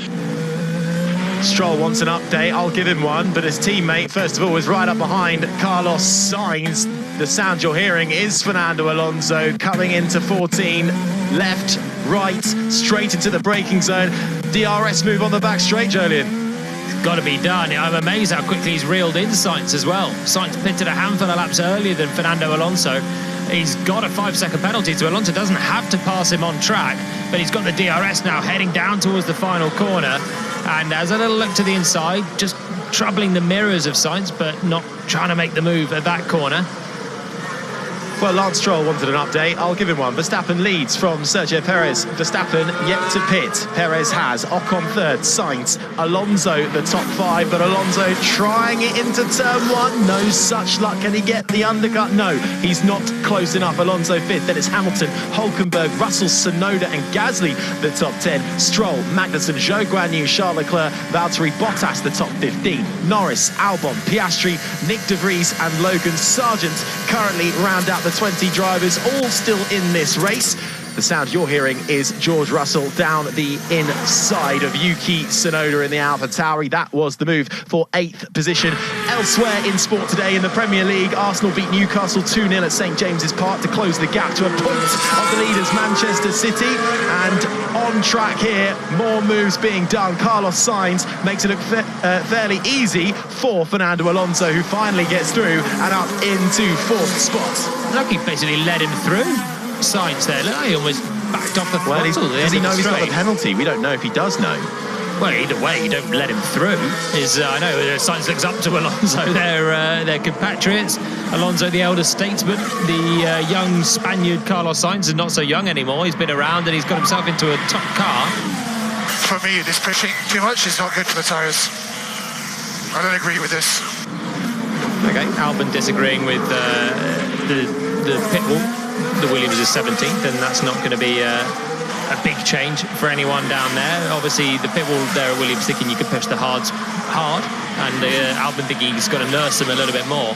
Stroll wants an update, I'll give him one, but his teammate, first of all, is right up behind Carlos Sainz. The sound you're hearing is Fernando Alonso coming into 14, left, right, straight into the braking zone. DRS move on the back straight, Jolien. It's got to be done. I'm amazed how quickly he's reeled in Sainz as well. Sainz pitted a handful of laps earlier than Fernando Alonso. He's got a 5-second penalty, so Alonso doesn't have to pass him on track, but he's got the DRS now heading down towards the final corner. And has a little look to the inside, just troubling the mirrors of Sainz, but not trying to make the move at that corner. Well, Lance Stroll wanted an update. I'll give him one. Verstappen leads from Sergio Perez. Verstappen yet to pit. Perez has. Ocon third. Sainz. Alonso the top 5, but Alonso trying it into turn 1. No such luck. Can he get the undercut? No, he's not close enough. Alonso fifth. Then it's Hamilton, Hülkenberg, Russell, Tsunoda and Gasly the top 10. Stroll, Magnussen, Zhou Guanyu, Charles Leclerc, Valtteri Bottas the top 15. Norris, Albon, Piastri, Nick de Vries and Logan Sargent currently round out the 20 drivers, all still in this race. The sound you're hearing is George Russell down the inside of Yuki Tsunoda in the AlphaTauri. That was the move for 8th position. Elsewhere in sport today in the Premier League, Arsenal beat Newcastle 2-0 at St James's Park to close the gap to a point of the leaders Manchester City. And on track here, more moves being done. Carlos Sainz makes it look fairly easy for Fernando Alonso, who finally gets through and up into 4th spot. Look, he basically led him through Sainz there. Look, he almost backed off the throttle. Does he know he's got the penalty? We don't know if he does know. Well, either way, you don't let him through. I know Sainz looks up to Alonso, their compatriots. Alonso, the elder statesman, the young Spaniard Carlos Sainz is not so young anymore. He's been around and he's got himself into a top car. For me, this pushing too much is not good for the tyres. I don't agree with this. Okay, Albon disagreeing with the pit wall. The Williams is 17th, and that's not going to be a big change for anyone down there. Obviously, the pit wall there at Williams thinking you could push the hards hard, and Albon thinking he's got to nurse them a little bit more.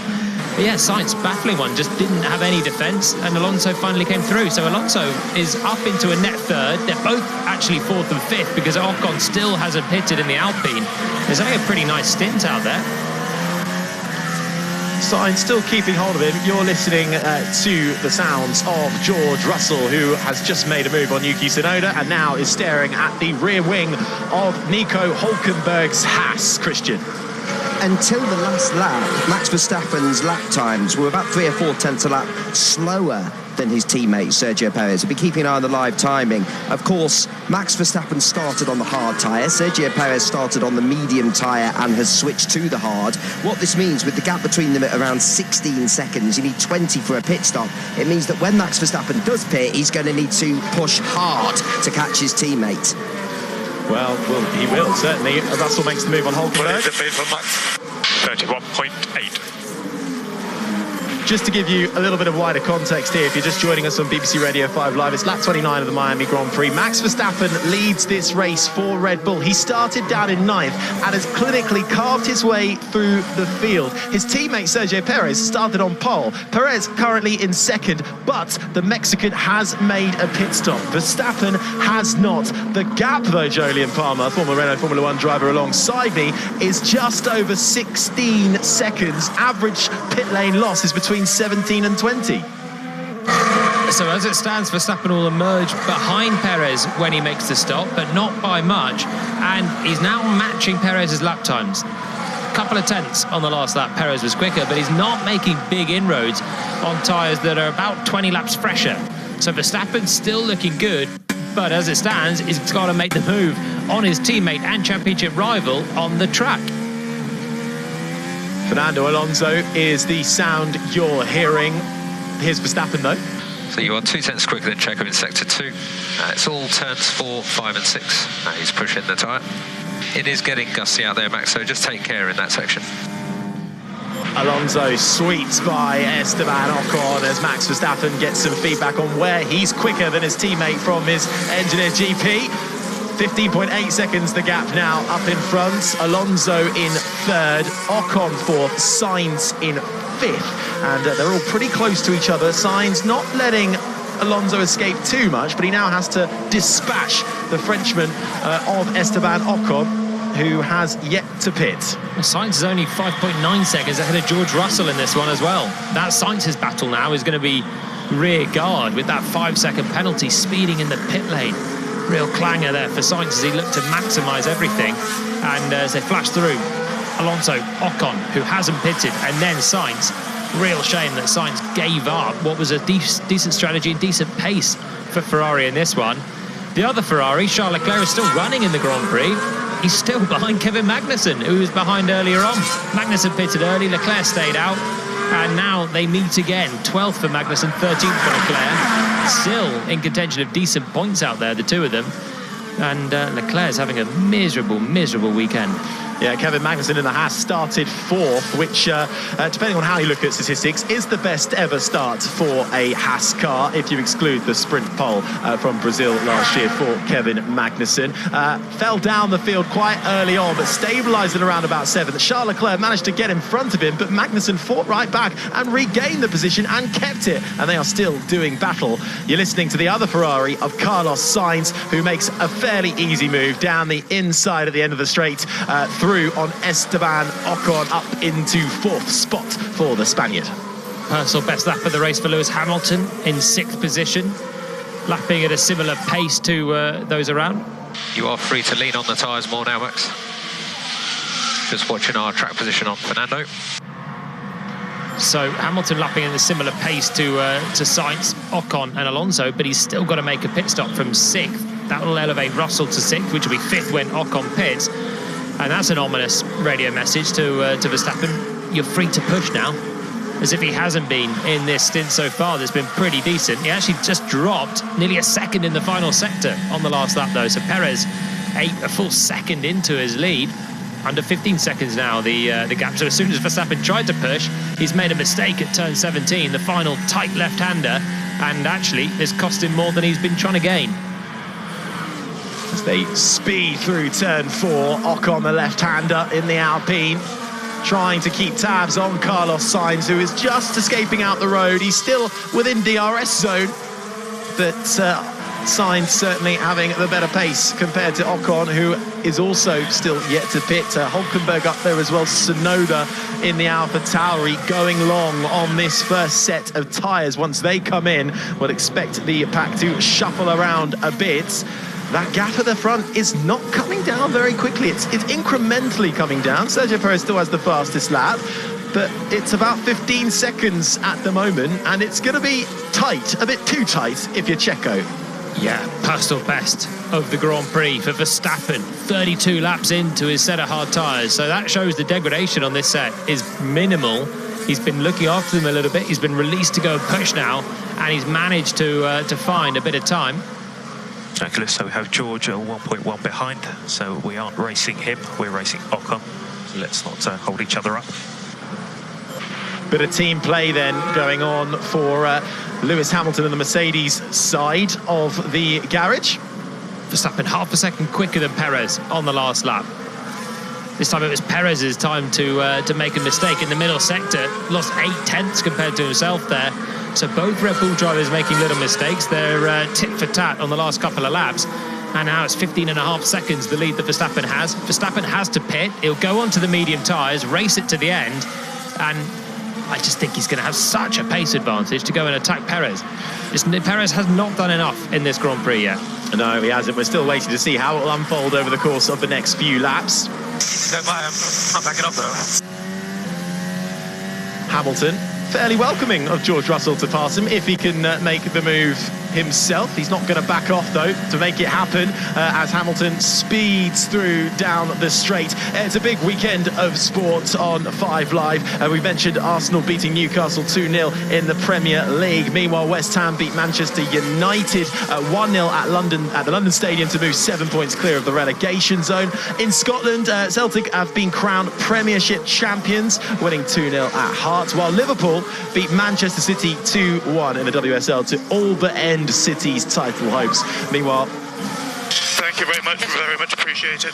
But yeah, Sainz, baffling one, just didn't have any defence, and Alonso finally came through. So Alonso is up into a net third. They're both actually 4th and 5th because Ocon still hasn't pitted in the Alpine. There's only a pretty nice stint out there. Sainz still keeping hold of him. You're listening to the sounds of George Russell, who has just made a move on Yuki Tsunoda and now is staring at the rear wing of Nico Hülkenberg's Haas. Christian. Until the last lap, Max Verstappen's lap times were about 3 or 4 tenths a lap slower than his teammate Sergio Perez. We'll be keeping an eye on the live timing. Of course, Max Verstappen started on the hard tyre. Sergio Perez started on the medium tyre and has switched to the hard. What this means, with the gap between them at around 16 seconds, you need 20 for a pit stop. It means that when Max Verstappen does pit, he's going to need to push hard to catch his teammate. Well, he will, certainly. Russell makes the move on Hülkenberg. 31.8. Just to give you a little bit of wider context here, if you're just joining us on BBC Radio 5 Live, it's lap 29 of the Miami Grand Prix. Max Verstappen leads this race for Red Bull. He started down in 9th and has clinically carved his way through the field. His teammate Sergio Perez started on pole. Perez currently in 2nd, but the Mexican has made a pit stop. Verstappen has not. The gap, though, Jolyon Palmer, former Renault Formula 1 driver alongside me, is just over 16 seconds. Average pit lane loss is between 17 and 20. So as it stands, Verstappen will emerge behind Perez when he makes the stop, but not by much. And he's now matching Perez's lap times. A couple of tenths on the last lap. Perez was quicker, but he's not making big inroads on tyres that are about 20 laps fresher. So Verstappen's still looking good, but as it stands, he's got to make the move on his teammate and championship rival on the track. Fernando Alonso is the sound you're hearing. Here's Verstappen, though. So you are 2 tenths quicker than Checo in sector 2. It's all turns 4, 5 and 6. He's pushing the tyre. It is getting gusty out there, Max, so just take care in that section. Alonso sweeps by Esteban Ocon as Max Verstappen gets some feedback on where he's quicker than his teammate from his Engineers GP. 15.8 seconds the gap now up in front. Alonso in 3rd, Ocon 4th, Sainz in 5th. And they're all pretty close to each other. Sainz not letting Alonso escape too much, but he now has to dispatch the Frenchman of Esteban Ocon, who has yet to pit. Well, Sainz is only 5.9 seconds ahead of George Russell in this one as well. That Sainz's battle now is going to be rear guard with that 5-second penalty, speeding in the pit lane. Real clanger there for Sainz as he looked to maximise everything. And as they flash through, Alonso, Ocon, who hasn't pitted, and then Sainz. Real shame that Sainz gave up what was a decent strategy and decent pace for Ferrari in this one. The other Ferrari, Charles Leclerc, is still running in the Grand Prix. He's still behind Kevin Magnussen, who was behind earlier on. Magnussen pitted early, Leclerc stayed out. And now they meet again. 12th for Magnussen, 13th for Leclerc. Still in contention of decent points out there, the two of them. And Leclerc's having a miserable, miserable weekend. Yeah, Kevin Magnussen in the Haas started 4th, which, depending on how you look at statistics, is the best ever start for a Haas car, if you exclude the sprint pole from Brazil last year for Kevin Magnussen. Fell down the field quite early on, but stabilised at around about 7th. Charles Leclerc managed to get in front of him, but Magnussen fought right back and regained the position and kept it, and they are still doing battle. You're listening to the other Ferrari of Carlos Sainz, who makes a fairly easy move down the inside at the end of the straight, through on Esteban Ocon up into 4th spot for the Spaniard. Personal best lap of the race for Lewis Hamilton in 6th position, lapping at a similar pace to those around. You are free to lean on the tyres more now, Max. Just watching our track position on Fernando. So Hamilton lapping at a similar pace to Sainz, Ocon and Alonso, but he's still got to make a pit stop from 6th. That will elevate Russell to 6th, which will be 5th when Ocon pits. And that's an ominous radio message to Verstappen. You're free to push now, as if he hasn't been in this stint so far. That's been pretty decent. He actually just dropped nearly a second in the final sector on the last lap, though. So Perez ate a full second into his lead. Under 15 seconds now, the gap. So as soon as Verstappen tried to push, he's made a mistake at turn 17, the final tight left-hander, and actually it's cost him more than he's been trying to gain. As they speed through turn 4, Ocon, the left-hander in the Alpine, trying to keep tabs on Carlos Sainz, who is just escaping out the road. He's still within DRS zone, but Sainz certainly having the better pace compared to Ocon, who is also still yet to pit. Hulkenberg up there as well. Tsunoda in the AlphaTauri going long on this first set of tyres. Once they come in, we'll expect the pack to shuffle around a bit. That gap at the front is not coming down very quickly. It's incrementally coming down. Sergio Perez still has the fastest lap, but it's about 15 seconds at the moment, and it's going to be tight, a bit too tight if you're Checo. Yeah, personal best of the Grand Prix for Verstappen, 32 laps into his set of hard tyres. So that shows the degradation on this set is minimal. He's been looking after them a little bit. He's been released to go and push now, and he's managed to find a bit of time. Exactly, so we have George 1.1 behind, so we aren't racing him, we're racing Ocon. So let's not hold each other up. Bit of team play then going on for Lewis Hamilton and the Mercedes side of the garage. Verstappen half a second quicker than Perez on the last lap. This time it was Perez's time to make a mistake in the middle sector. Lost 8/10 compared to himself there. So both Red Bull drivers making little mistakes. They're tit for tat on the last couple of laps. And now it's 15.5 seconds, the lead that Verstappen has. Verstappen has to pit. He'll go onto the medium tyres, race it to the end. And I just think he's going to have such a pace advantage to go and attack Perez. Perez has not done enough in this Grand Prix yet. No, he hasn't. We're still waiting to see how it will unfold over the course of the next few laps. I'm backing up though. Hamilton, fairly welcoming of George Russell to pass him if he can make the move himself. He's not going to back off though to make it happen as Hamilton speeds through down the straight. It's a big weekend of sport on 5 Live. We mentioned Arsenal beating Newcastle 2-0 in the Premier League. Meanwhile, West Ham beat Manchester United 1-0 at the London Stadium to move 7 points clear of the relegation zone. In Scotland, Celtic have been crowned Premiership champions, winning 2-0 at Hearts, while Liverpool beat Manchester City 2-1 in the WSL to all but end City's title hopes. Meanwhile, thank you very much appreciated.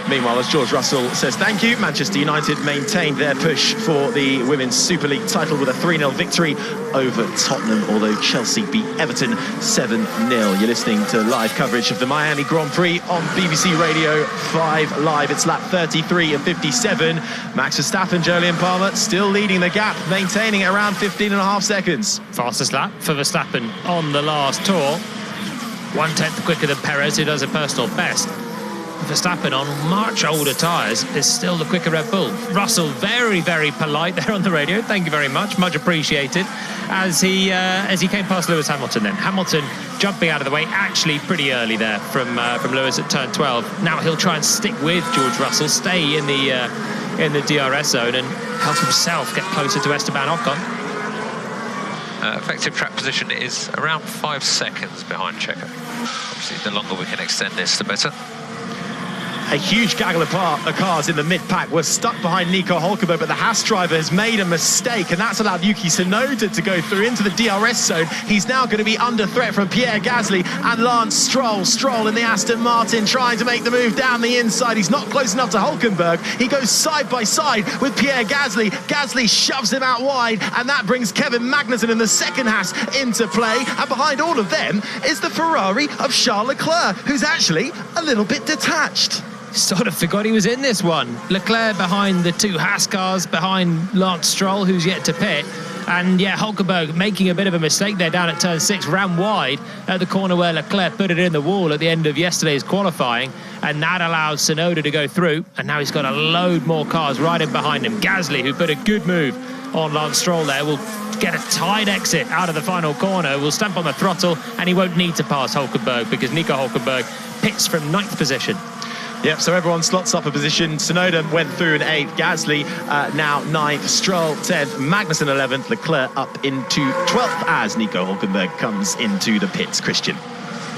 Meanwhile, as George Russell says thank you, Manchester United maintained their push for the Women's Super League title with a 3-0 victory over Tottenham, although Chelsea beat Everton 7-0. You're listening to live coverage of the Miami Grand Prix on BBC Radio 5 Live. It's lap 33 of 57. Max Verstappen, Jolyon Palmer still leading the gap, maintaining it around 15.5 seconds. Fastest lap for Verstappen on the last tour. 1/10 quicker than Perez, who does a personal best. Verstappen on much older tyres is still the quicker Red Bull. Russell very, very polite there on the radio. Thank you very much appreciated. As he came past Lewis Hamilton then. Hamilton jumping out of the way actually pretty early there from Lewis at turn 12. Now he'll try and stick with George Russell, stay in the DRS zone and help himself get closer to Esteban Ocon. Effective track position is around 5 seconds behind Checo. Obviously, the longer we can extend this, the better. A huge gaggle of cars in the mid-pack were stuck behind Nico Hulkenberg, but the Haas driver has made a mistake, and that's allowed Yuki Tsunoda to go through into the DRS zone. He's now going to be under threat from Pierre Gasly and Lance Stroll. Stroll in the Aston Martin trying to make the move down the inside. He's not close enough to Hulkenberg. He goes side by side with Pierre Gasly. Gasly shoves him out wide, and that brings Kevin Magnussen in the second Haas into play. And behind all of them is the Ferrari of Charles Leclerc, who's actually a little bit detached. Sort of forgot he was in this one. Leclerc behind the 2 Haas cars, behind Lance Stroll, who's yet to pit. And yeah, Hulkenberg making a bit of a mistake there down at turn 6, ran wide at the corner where Leclerc put it in the wall at the end of yesterday's qualifying. And that allowed Tsunoda to go through. And now he's got a load more cars right in behind him. Gasly, who put a good move on Lance Stroll there, will get a tight exit out of the final corner, will stamp on the throttle, and he won't need to pass Hulkenberg because Nico Hulkenberg pits from 9th position. Yep, so everyone slots up a position. Tsunoda went through in 8th, Gasly now 9th, Stroll 10th, Magnussen 11th, Leclerc up into 12th as Nico Hulkenberg comes into the pits. Christian.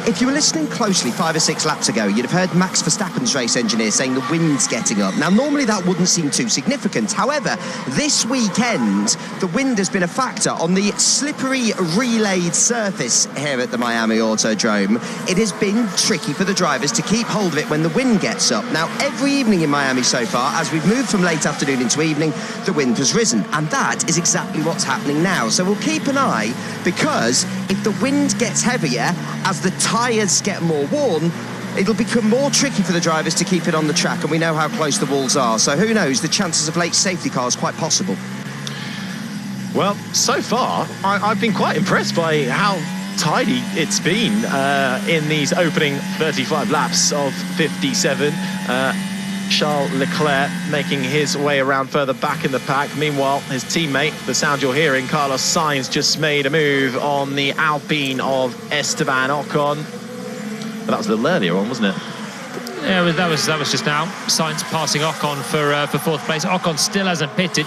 If you were listening closely 5 or 6 laps ago, you'd have heard Max Verstappen's race engineer saying the wind's getting up. Now, normally that wouldn't seem too significant. However, this weekend, the wind has been a factor on the slippery relayed surface here at the Miami Autodrome. It has been tricky for the drivers to keep hold of it when the wind gets up. Now, every evening in Miami so far, as we've moved from late afternoon into evening, the wind has risen. And that is exactly what's happening now. So we'll keep an eye, because if the wind gets heavier, as the tyres get more worn, it'll become more tricky for the drivers to keep it on the track, and we know how close the walls are. So who knows, the chances of late safety cars quite possible. Well, so far, I've been quite impressed by how tidy it's been in these opening 35 laps of 57. Charles Leclerc making his way around further back in the pack. Meanwhile, his teammate, the sound you're hearing, Carlos Sainz, just made a move on the Alpine of Esteban Ocon. But that was a little earlier on, wasn't it? Yeah, that was just now. Sainz passing Ocon for fourth place. Ocon still hasn't pitted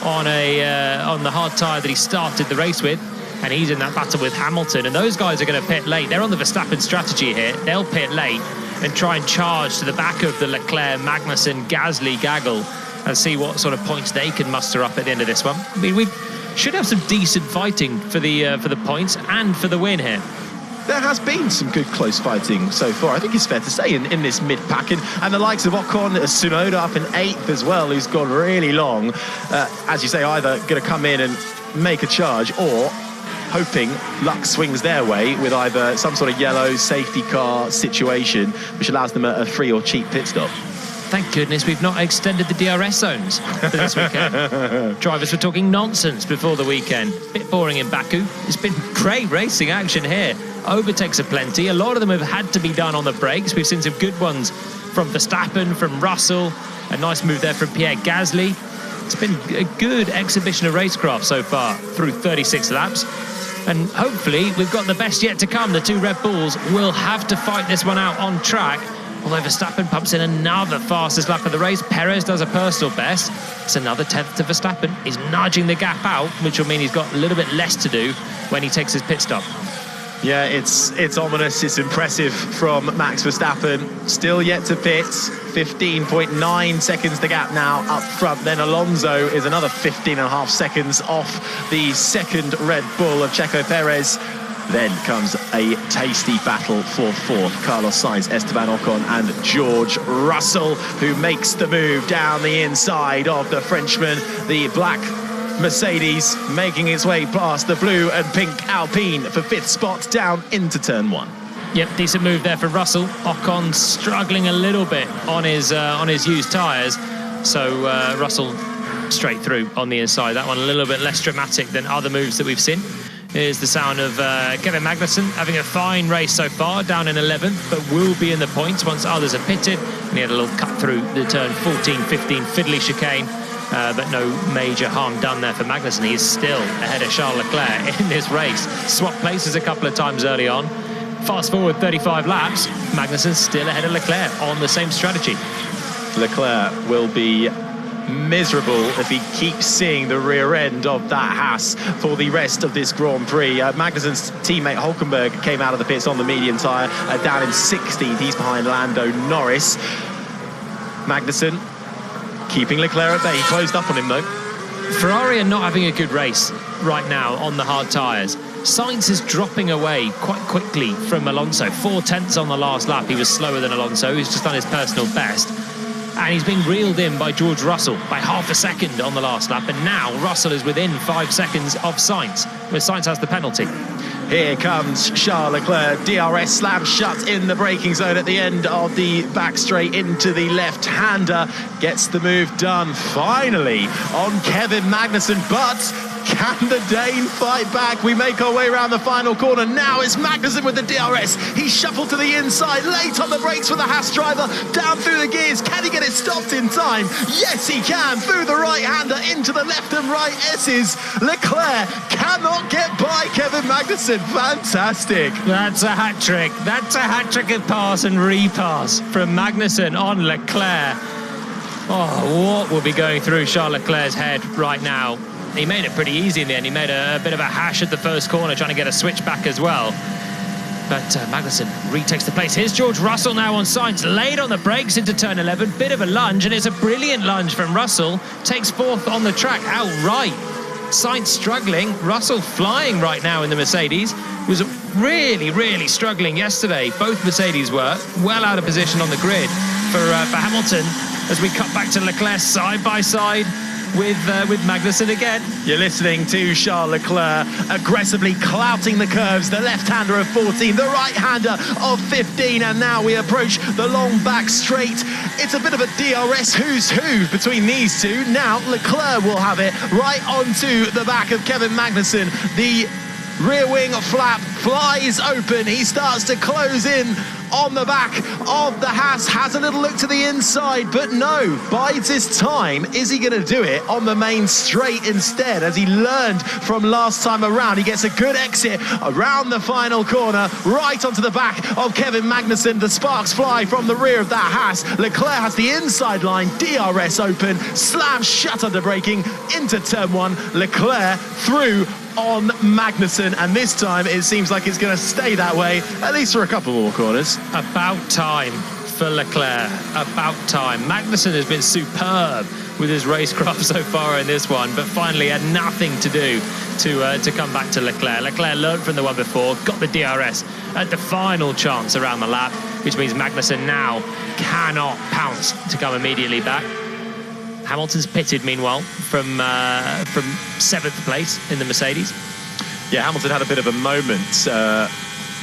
on the hard tyre that he started the race with, and he's in that battle with Hamilton. And those guys are going to pit late. They're on the Verstappen strategy here. They'll pit late and try and charge to the back of the Leclerc, Magnussen, Gasly gaggle and see what sort of points they can muster up at the end of this one. I mean, we should have some decent fighting for the points and for the win here. There has been some good close fighting so far, I think it's fair to say, in this mid-pack. And the likes of Ocon, Tsunoda up in 8th as well, who's gone really long. As you say, either going to come in and make a charge or hoping luck swings their way with either some sort of yellow safety car situation, which allows them a free or cheap pit stop. Thank goodness we've not extended the DRS zones for this weekend. Drivers were talking nonsense before the weekend. Bit boring in Baku. It's been great racing action here. Overtakes are plenty. A lot of them have had to be done on the brakes. We've seen some good ones from Verstappen, from Russell. A nice move there from Pierre Gasly. It's been a good exhibition of racecraft so far through 36 laps. And hopefully we've got the best yet to come. The two Red Bulls will have to fight this one out on track. Although Verstappen pumps in another fastest lap of the race. Perez does a personal best. It's another 10th to Verstappen. He's nudging the gap out, which will mean he's got a little bit less to do when he takes his pit stop. Yeah, it's ominous. It's impressive from Max Verstappen. Still yet to pit. 15.9 seconds the gap now up front. Then Alonso is another 15.5 seconds off the second Red Bull of Checo Perez. Then comes a tasty battle for fourth. Carlos Sainz, Esteban Ocon and George Russell, who makes the move down the inside of the Frenchman. The black Mercedes making its way past the blue and pink Alpine for fifth spot down into turn one. Yep, decent move there for Russell. Ocon struggling a little bit on his used tyres. So Russell straight through on the inside. That one a little bit less dramatic than other moves that we've seen. Here's the sound of Kevin Magnussen having a fine race so far, down in 11th, but will be in the points once others have pitted. And he had a little cut through the turn 14, 15 fiddly chicane, but no major harm done there for Magnussen. He's still ahead of Charles Leclerc in this race. Swapped places a couple of times early on. Fast forward 35 laps, Magnussen still ahead of Leclerc on the same strategy. Leclerc will be miserable if he keeps seeing the rear end of that Haas for the rest of this Grand Prix. Magnussen's teammate Hülkenberg came out of the pits on the medium tyre, down in 16th. He's behind Lando Norris. Magnussen keeping Leclerc at bay. He closed up on him though. Ferrari are not having a good race right now on the hard tyres. Sainz is dropping away quite quickly from Alonso. 4/10 on the last lap. He was slower than Alonso. He's just done his personal best. And he's been reeled in by George Russell by half a second on the last lap. And now Russell is within 5 seconds of Sainz, where Sainz has the penalty. Here comes Charles Leclerc. DRS slam shut in the braking zone at the end of the back straight into the left-hander. Gets the move done finally on Kevin Magnussen, but can the Dane fight back? We make our way around the final corner. Now it's Magnussen with the DRS. He's shuffled to the inside, late on the brakes for the Haas driver, down through the gears. Can he get it stopped in time? Yes, he can. Through the right-hander, into the left and right S's. Leclerc cannot get by Kevin Magnussen. Fantastic. That's a hat-trick. That's a hat-trick of pass and repass from Magnussen on Leclerc. Oh, what will be going through Charles Leclerc's head right now? He made it pretty easy in the end. He made a bit of a hash at the first corner, trying to get a switch back as well. But Magnussen retakes the place. Here's George Russell now on Sainz, laid on the brakes into turn 11. Bit of a lunge, and it's a brilliant lunge from Russell. Takes fourth on the track outright. Sainz struggling. Russell flying right now in the Mercedes. Was really, really struggling yesterday. Both Mercedes were well out of position on the grid for Hamilton. As we cut back to Leclerc side by side, with Magnussen again. You're listening to Charles Leclerc aggressively clouting the curves, the left-hander of 14, the right-hander of 15, and now we approach the long back straight. It's a bit of a DRS who's who between these two. Now Leclerc will have it right onto the back of Kevin Magnussen. The rear wing flap flies open. He starts to close in on the back of the Haas, has a little look to the inside, but no, bides his time. Is he going to do it on the main straight instead? As he learned from last time around, he gets a good exit around the final corner, right onto the back of Kevin Magnussen. The sparks fly from the rear of that Haas. Leclerc has the inside line, DRS open, slam shut under braking into turn one. Leclerc through on Magnussen, and this time it seems like it's going to stay that way, at least for a couple more corners. About time for Leclerc, about time. Magnussen has been superb with his racecraft so far in this one, but finally had nothing to do to come back to Leclerc. Leclerc learned from the one before, got the DRS at the final chance around the lap, which means Magnussen now cannot pounce to come immediately back. Hamilton's pitted, meanwhile, from 7th place in the Mercedes. Yeah, Hamilton had a bit of a moment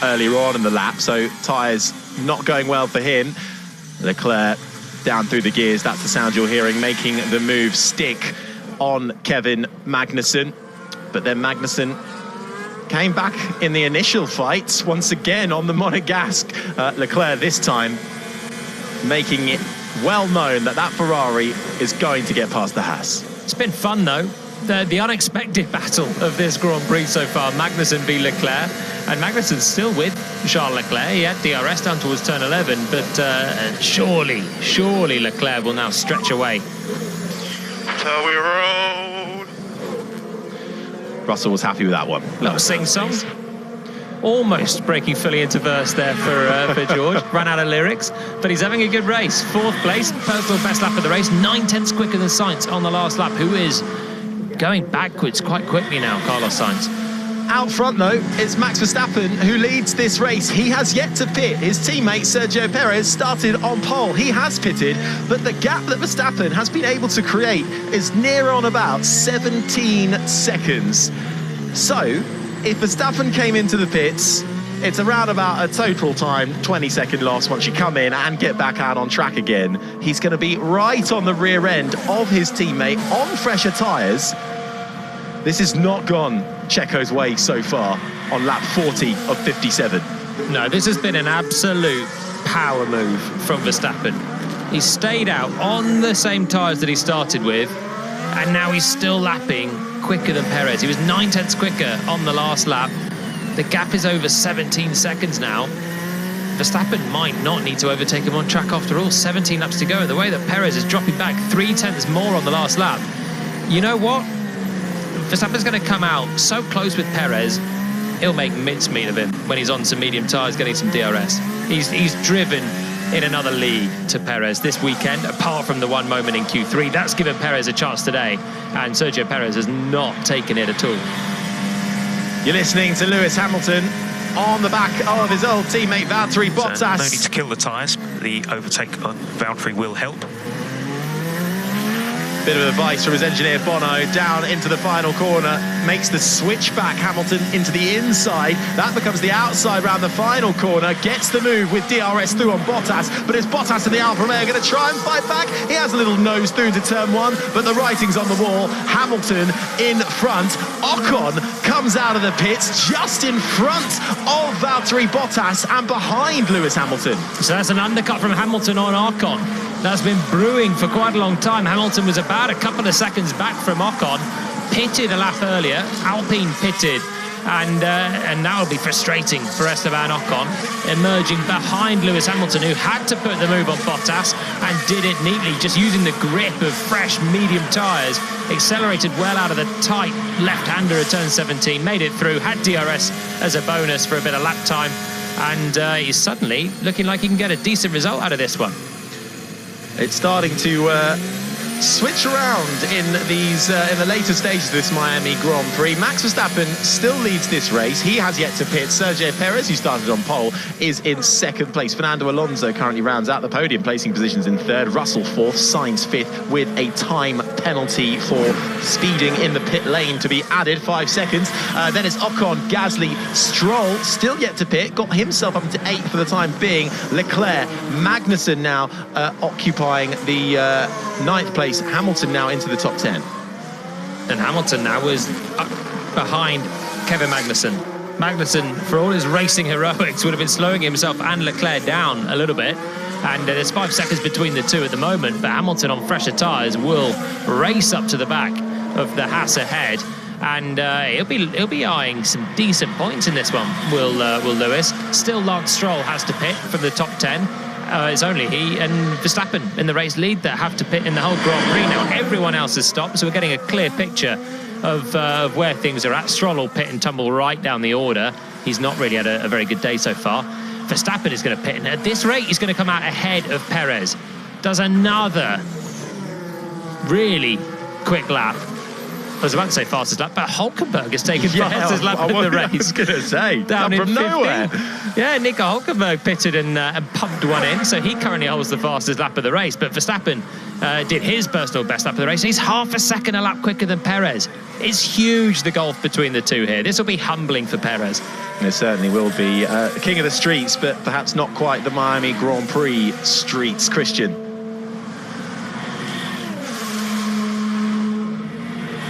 earlier on in the lap, so tyres not going well for him. Leclerc down through the gears, that's the sound you're hearing, making the move stick on Kevin Magnussen. But then Magnussen came back in the initial fight, once again on the Monegasque. Leclerc this time making it well known that that Ferrari is going to get past the Haas. It's been fun though. The unexpected battle of this Grand Prix so far, Magnussen v Leclerc, and Magnussen's still with Charles Leclerc. He had DRS down towards turn 11, but surely Leclerc will now stretch away. So we rolled. Russell was happy with that one. Little sing-song. Almost breaking fully into verse there for George. Ran out of lyrics, but he's having a good race. 4th place, personal best lap of the race, 9/10 quicker than Sainz on the last lap, who is going backwards quite quickly now, Carlos Sainz. Out front, though, it's Max Verstappen who leads this race. He has yet to pit. His teammate Sergio Perez started on pole. He has pitted, but the gap that Verstappen has been able to create is near on about 17 seconds. So, if Verstappen came into the pits, it's around about a total time 20-second loss once you come in and get back out on track again. He's going to be right on the rear end of his teammate on fresher tyres. This has not gone Checo's way so far on lap 40 of 57. No, this has been an absolute power move from Verstappen. He's stayed out on the same tyres that he started with, and now he's still lapping quicker than Perez. He was 9/10 quicker on the last lap. The gap is over 17 seconds now. Verstappen might not need to overtake him on track after all. 17 laps to go. The way that Perez is dropping back 3/10 more on the last lap. You know what? Verstappen's going to come out so close with Perez, he'll make mincemeat of him when he's on some medium tyres getting some DRS. He's driven in another league to Perez this weekend, apart from the one moment in Q3. That's given Perez a chance today, and Sergio Perez has not taken it at all. You're listening to Lewis Hamilton on the back of his old teammate Valtteri Bottas. No need to kill the tyres. The overtake on Valtteri will help. Bit of advice from his engineer Bono, down into the final corner, makes the switch back Hamilton into the inside. That becomes the outside round the final corner, gets the move with DRS through on Bottas, but is Bottas and the Alfa Romeo going to try and fight back? He has a little nose through into turn one, but the writing's on the wall. Hamilton in front. Ocon comes out of the pits just in front of Valtteri Bottas and behind Lewis Hamilton. So that's an undercut from Hamilton on Ocon. That's been brewing for quite a long time. Hamilton was about a couple of seconds back from Ocon, pitted a lap earlier, Alpine pitted, and that will be frustrating for Esteban Ocon, emerging behind Lewis Hamilton, who had to put the move on Bottas and did it neatly, just using the grip of fresh medium tyres, accelerated well out of the tight left-hander at turn 17, made it through, had DRS as a bonus for a bit of lap time, and he's suddenly looking like he can get a decent result out of this one. It's starting to switch around in the later stages of this Miami Grand Prix. Max Verstappen still leads this race. He has yet to pit. Sergio Perez, who started on pole, is in 2nd place. Fernando Alonso currently rounds out the podium, placing positions in 3rd. Russell 4th, Sainz 5th, with a time penalty for speeding in the pit lane to be added, 5 seconds. Then it's Ocon, Gasly, Stroll, still yet to pit, got himself up to 8 for the time being. Leclerc, Magnussen now occupying the 9th place. Hamilton now into the top 10. And Hamilton now is up behind Kevin Magnussen. Magnussen, for all his racing heroics, would have been slowing himself and Leclerc down a little bit. And there's 5 seconds between the two at the moment, but Hamilton on fresher tyres will race up to the back of the Haas ahead, and he'll be eyeing some decent points in this one. Will Lewis? Still, Lance Stroll has to pit from the top 10. It's only he and Verstappen in the race lead that have to pit in the whole Grand Prix now. Everyone else has stopped, so we're getting a clear picture of where things are at. Stroll will pit and tumble right down the order. He's not really had a very good day so far. Verstappen is going to pit, and at this rate he's going to come out ahead of Perez. Does another really quick lap. I was about to say fastest lap, but Hulkenberg has taken fastest lap in the race. I was going to say, down in from 15. nowhere. Yeah, Nico Hulkenberg pitted and pumped one in, so he currently holds the fastest lap of the race. But Verstappen did his personal best lap of the race. He's half a second a lap quicker than Perez. It's huge, the gulf between the two here. This will be humbling for Perez. It certainly will be. King of the streets, but perhaps not quite the Miami Grand Prix streets. Christian.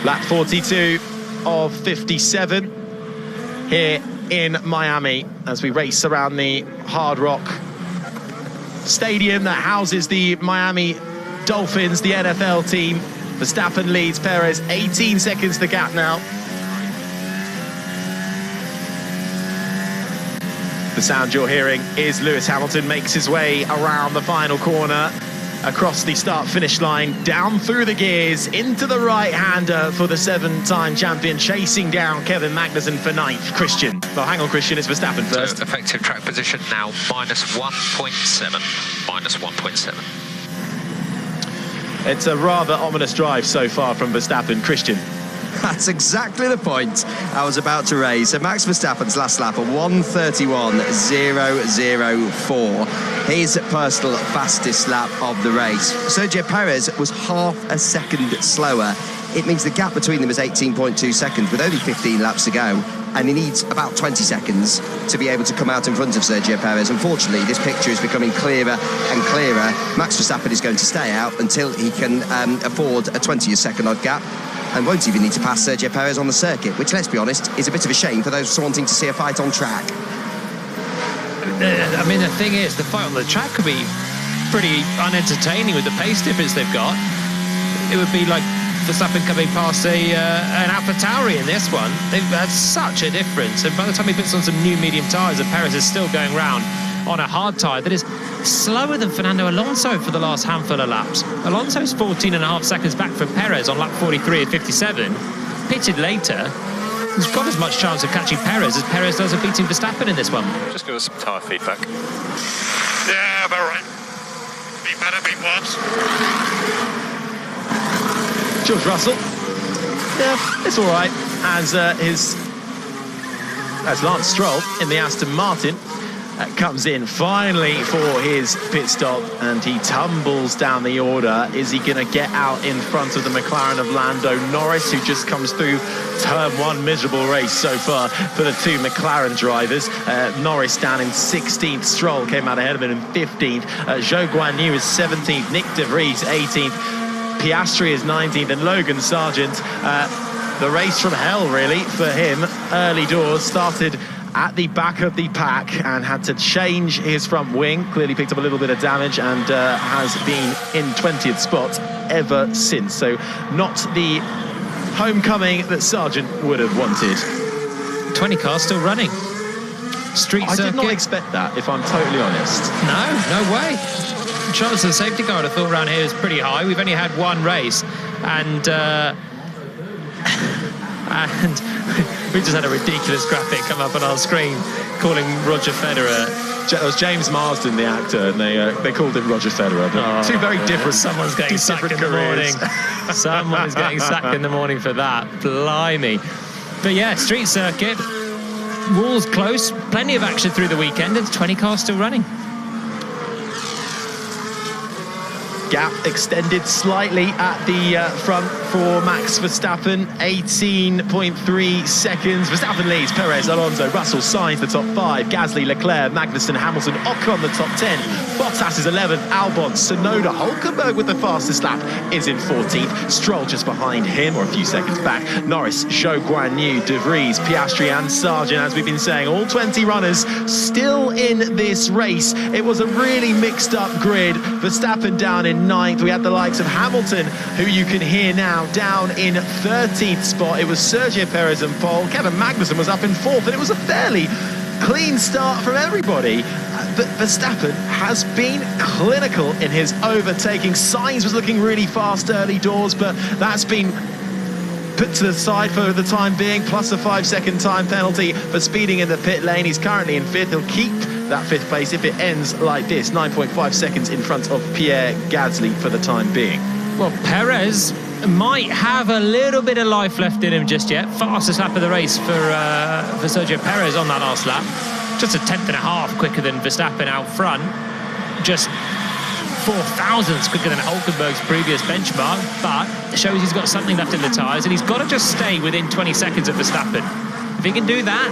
Lap 42 of 57 here in Miami as we race around the Hard Rock Stadium that houses the Miami Dolphins, the NFL team. Verstappen leads Perez, 18 seconds the gap now. The sound you're hearing is Lewis Hamilton makes his way around the final corner, across the start-finish line, down through the gears, into the right-hander for the 7-time champion, chasing down Kevin Magnussen for 9th. Christian. Well, hang on, Christian, it's Verstappen first. So effective track position now, minus 1.7. Minus 1.7. It's a rather ominous drive so far from Verstappen. Christian. That's exactly the point I was about to raise. So Max Verstappen's last lap, a 1:31.004, his personal fastest lap of the race. Sergio Perez was half a second slower. It means the gap between them is 18.2 seconds with only 15 laps to go, and he needs about 20 seconds to be able to come out in front of Sergio Perez. Unfortunately, this picture is becoming clearer and clearer. Max Verstappen is going to stay out until he can afford a 20-second odd gap, and won't even need to pass Sergio Perez on the circuit, which, let's be honest, is a bit of a shame for those wanting to see a fight on track. I mean, the thing is, the fight on the track could be pretty unentertaining with the pace difference they've got. It would be like Verstappen coming past an AlphaTauri in this one. They've had such a difference, and by the time he puts on some new medium tyres, and Perez is still going round on a hard tyre that is slower than Fernando Alonso for the last handful of laps. Alonso's 14.5 seconds back from Perez on lap 43 at 57. Pitted later, he's got as much chance of catching Perez as Perez does of beating Verstappen in this one. Just give us some tyre feedback. Yeah, about right. Be better, be worse. George Russell. Yeah, it's all right. As Lance Stroll in the Aston Martin comes in finally for his pit stop, and he tumbles down the order. Is he going to get out in front of the McLaren of Lando Norris, who just comes through turn one? Miserable race so far for the two McLaren drivers. Norris down in 16th. Stroll came out ahead of him in 15th. Zhou Guanyu is 17th. Nick De Vries 18th. Piastri is 19th, and Logan Sargent, the race from hell really for him. Early doors, started at the back of the pack and had to change his front wing. Clearly picked up a little bit of damage and has been in 20th spot ever since. So not the homecoming that Sargent would have wanted. 20 cars still running. Street circuit. I did not expect that, if I'm totally honest. No way. Chance of the safety car, I thought, around here is pretty high. We've only had one race, and we just had a ridiculous graphic come up on our screen calling Roger Federer. It was James Marsden, the actor, and they called him Roger Federer. But two very different. Someone's getting sacked in the morning. Someone is getting sacked in the morning for that. Blimey. But yeah, street circuit, walls close, plenty of action through the weekend, and 20 cars still running. Gap extended slightly at the front for Max Verstappen, 18.3 seconds. Verstappen leads Perez, Alonso, Russell, Sainz the top 5, Gasly, Leclerc, Magnussen, Hamilton, Ocon the top 10. Bottas is 11th, Albon, Tsunoda, Hulkenberg with the fastest lap is in 14th. Stroll just behind him, or a few seconds back. Norris, Zhou Guanyu, De Vries, Piastri and Sargent, as we've been saying, all 20 runners still in this race. It was a really mixed up grid. Verstappen down in 9th. We had the likes of Hamilton, who you can hear now, down in 13th spot. It was Sergio Perez and pole. Kevin Magnussen was up in 4th, and it was a fairly clean start from everybody. But Verstappen has been clinical in his overtaking. Sainz was looking really fast early doors, but that's been put to the side for the time being, plus a 5-second time penalty for speeding in the pit lane. He's currently in 5th. He'll keep that 5th place if it ends like this, 9.5 seconds in front of Pierre Gasly for the time being. Well, Perez might have a little bit of life left in him just yet. Fastest lap of the race for Sergio Perez on that last lap. Just a 10th quicker than Verstappen out front. Just 0.04 quicker than Hulkenberg's previous benchmark, but shows he's got something left in the tyres, and he's got to just stay within 20 seconds of Verstappen. If he can do that,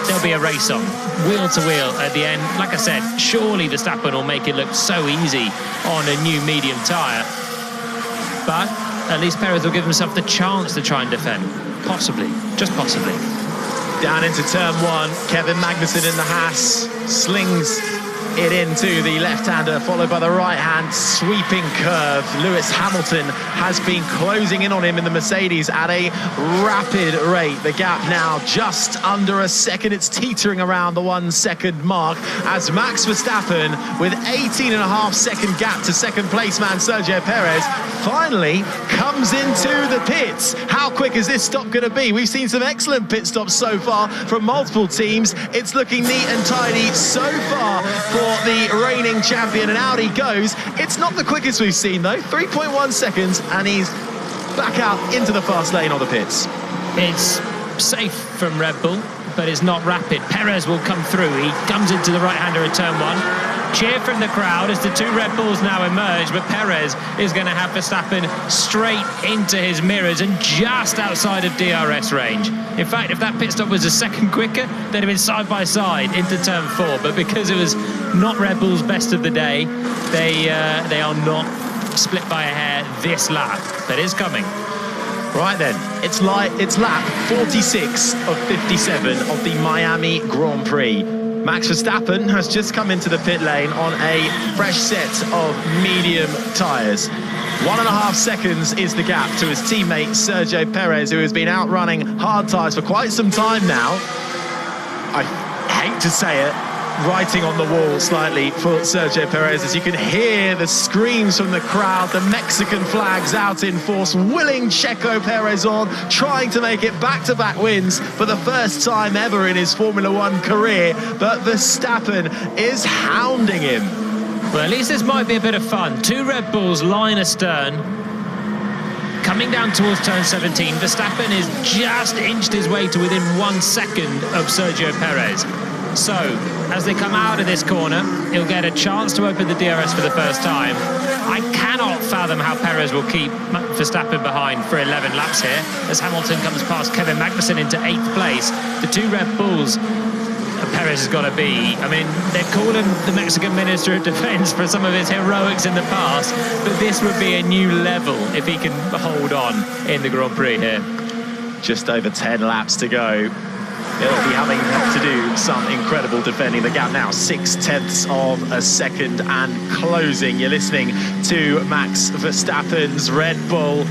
there'll be a race on, wheel to wheel at the end. Like I said, surely Verstappen will make it look so easy on a new medium tyre. But at least Perez will give himself the chance to try and defend. Possibly, just possibly. Down into turn 1, Kevin Magnussen in the Haas slings it into the left-hander, followed by the right-hand sweeping curve. Lewis Hamilton has been closing in on him in the Mercedes at a rapid rate. The gap now just under a second. It's teetering around the 1 second mark as Max Verstappen, with 18.5 second gap to second place man Sergio Perez, finally comes into the pits. How quick is this stop going to be? We've seen some excellent pit stops so far from multiple teams. It's looking neat and tidy so far for the reigning champion, and out he goes. It's not the quickest we've seen though, 3.1 seconds, and he's back out into the fast lane on the pits. It's safe from Red Bull, but it's not rapid. Perez will come through. He comes into the right-hander at turn 1. Cheer from the crowd as the 2 Red Bulls now emerge, but Perez is going to have Verstappen straight into his mirrors and just outside of DRS range. In fact, if that pit stop was a second quicker, they'd have been side by side into turn 4. But because it was not Red Bull's best of the day, they are not split by a hair this lap. That is coming. Right then, it's lap 46 of 57 of the Miami Grand Prix. Max Verstappen has just come into the pit lane on a fresh set of medium tyres. 1.5 seconds is the gap to his teammate Sergio Perez, who has been outrunning hard tyres for quite some time now. I hate to say it, writing on the wall slightly for Sergio Perez, as you can hear the screams from the crowd, the Mexican flags out in force, willing Checo Perez on, trying to make it back-to-back wins for the first time ever in his Formula One career, but Verstappen is hounding him. Well, at least this might be a bit of fun. 2 Red Bulls line astern, coming down towards turn 17. Verstappen is just inched his way to within 1 second of Sergio Perez. So, as they come out of this corner, he'll get a chance to open the DRS for the first time. I cannot fathom how Perez will keep Verstappen behind for 11 laps here, as Hamilton comes past Kevin Magnussen into 8th place. The 2 Red Bulls, Perez has got to be, I mean, they call him the Mexican Minister of Defense for some of his heroics in the past, but this would be a new level if he can hold on in the Grand Prix here. Just over 10 laps to go. They'll be having to do some incredible defending. The gap now 0.6 of a second and closing. You're listening to Max Verstappen's Red Bull.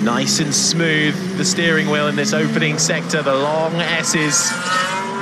Nice and smooth, the steering wheel in this opening sector. The long S's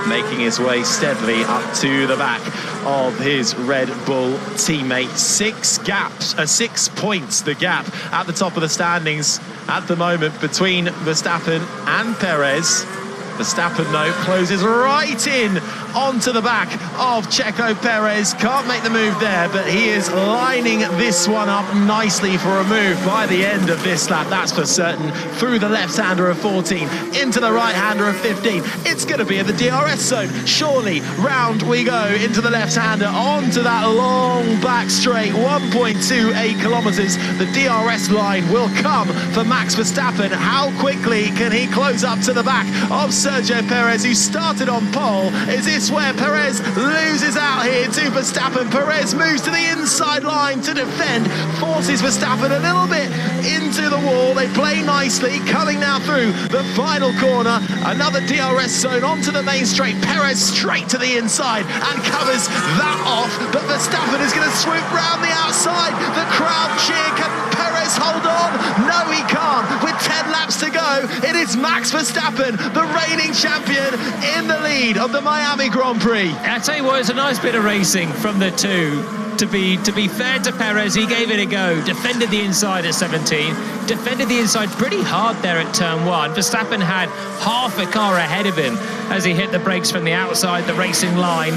making his way steadily up to the back of his Red Bull teammate. 6 points the gap at the top of the standings at the moment between Verstappen and Perez. Verstappen, though, closes right in onto the back of Checo Perez. Can't make the move there, but he is lining this one up nicely for a move by the end of this lap, that's for certain. Through the left-hander of 14, into the right-hander of 15. It's going to be in the DRS zone. Surely, round we go into the left-hander, onto that long back straight, 1.28 kilometres. The DRS line will come for Max Verstappen. How quickly can he close up to the back of Sergio Perez, who started on pole? Is this where Perez loses out here to Verstappen? Perez moves to the inside line to defend, forces Verstappen a little bit into the wall. They play nicely, coming now through the final corner. Another DRS zone onto the main straight. Perez straight to the inside and covers that off, but Verstappen is going to swoop round the outside. The crowd cheer. Can Perez hold on? No, he can't. With 10 laps to go, it is Max Verstappen, the reigning champion, in the lead of the Miami Grand Prix. I tell you what, it's a nice bit of racing from the two. To be fair to Perez, he gave it a go, defended the inside at 17, defended the inside pretty hard there at turn 1. Verstappen had half a car ahead of him as he hit the brakes from the outside, the racing line.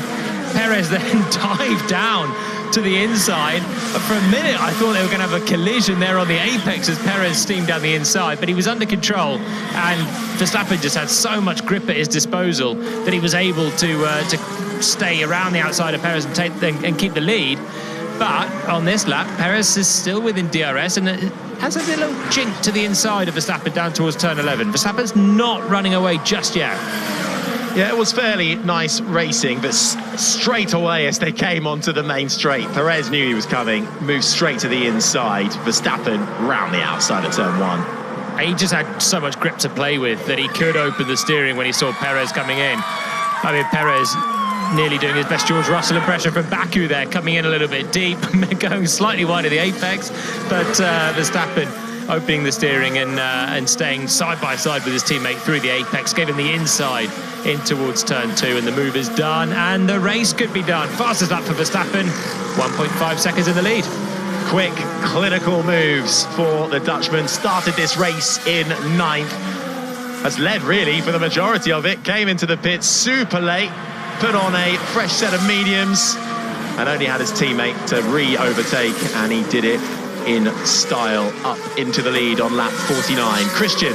Perez then dived down to the inside. For a minute, I thought they were going to have a collision there on the apex as Perez steamed down the inside, but he was under control, and Verstappen just had so much grip at his disposal that he was able to stay around the outside of Perez and keep the lead. But on this lap, Perez is still within DRS and has a little chink to the inside of Verstappen down towards turn 11. Verstappen's not running away just yet. Yeah, it was fairly nice racing, but straight away as they came onto the main straight, Perez knew he was coming, moved straight to the inside. Verstappen round the outside of turn 1. He just had so much grip to play with that he could open the steering when he saw Perez coming in. I mean, Perez nearly doing his best George Russell impression from Baku there, coming in a little bit deep, going slightly wide of the apex, but Verstappen opening the steering and staying side by side with his teammate through the apex, gave him the inside in towards turn 2, and the move is done, and the race could be done. Fastest lap for Verstappen, 1.5 seconds in the lead. Quick, clinical moves for the Dutchman. Started this race in 9th. Has led really for the majority of it. Came into the pits super late, put on a fresh set of mediums, and only had his teammate to re-overtake, and he did it in style up into the lead on lap 49. Christian.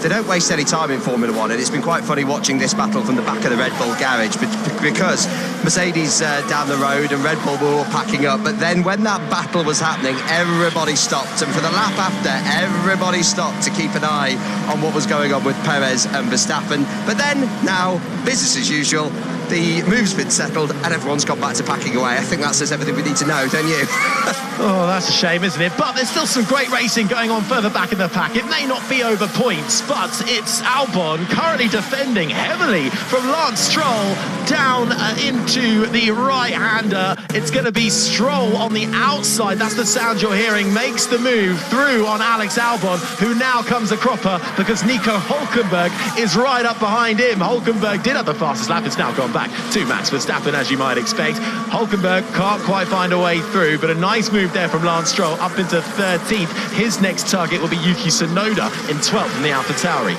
They don't waste any time in Formula One, and it's been quite funny watching this battle from the back of the Red Bull garage, because Mercedes down the road and Red Bull were all packing up, but then when that battle was happening, everybody stopped, and for the lap after, everybody stopped to keep an eye on what was going on with Perez and Verstappen. But then, now, business as usual, the move's been settled and everyone's gone back to packing away. I think that says everything we need to know, don't you? Oh, that's a shame, isn't it? But there's still some great racing going on further back in the pack. It may not be over points, but it's Albon currently defending heavily from Lance Stroll down into the right-hander. It's going to be Stroll on the outside. That's the sound you're hearing. Makes the move through on Alex Albon, who now comes a cropper because Nico Hülkenberg is right up behind him. Hülkenberg did have the fastest lap. It's now gone back to Max Verstappen, as you might expect. Hülkenberg can't quite find a way through, but a nice move there from Lance Stroll up into 13th. His next target will be Yuki Tsunoda in 12th in the AlphaTauri.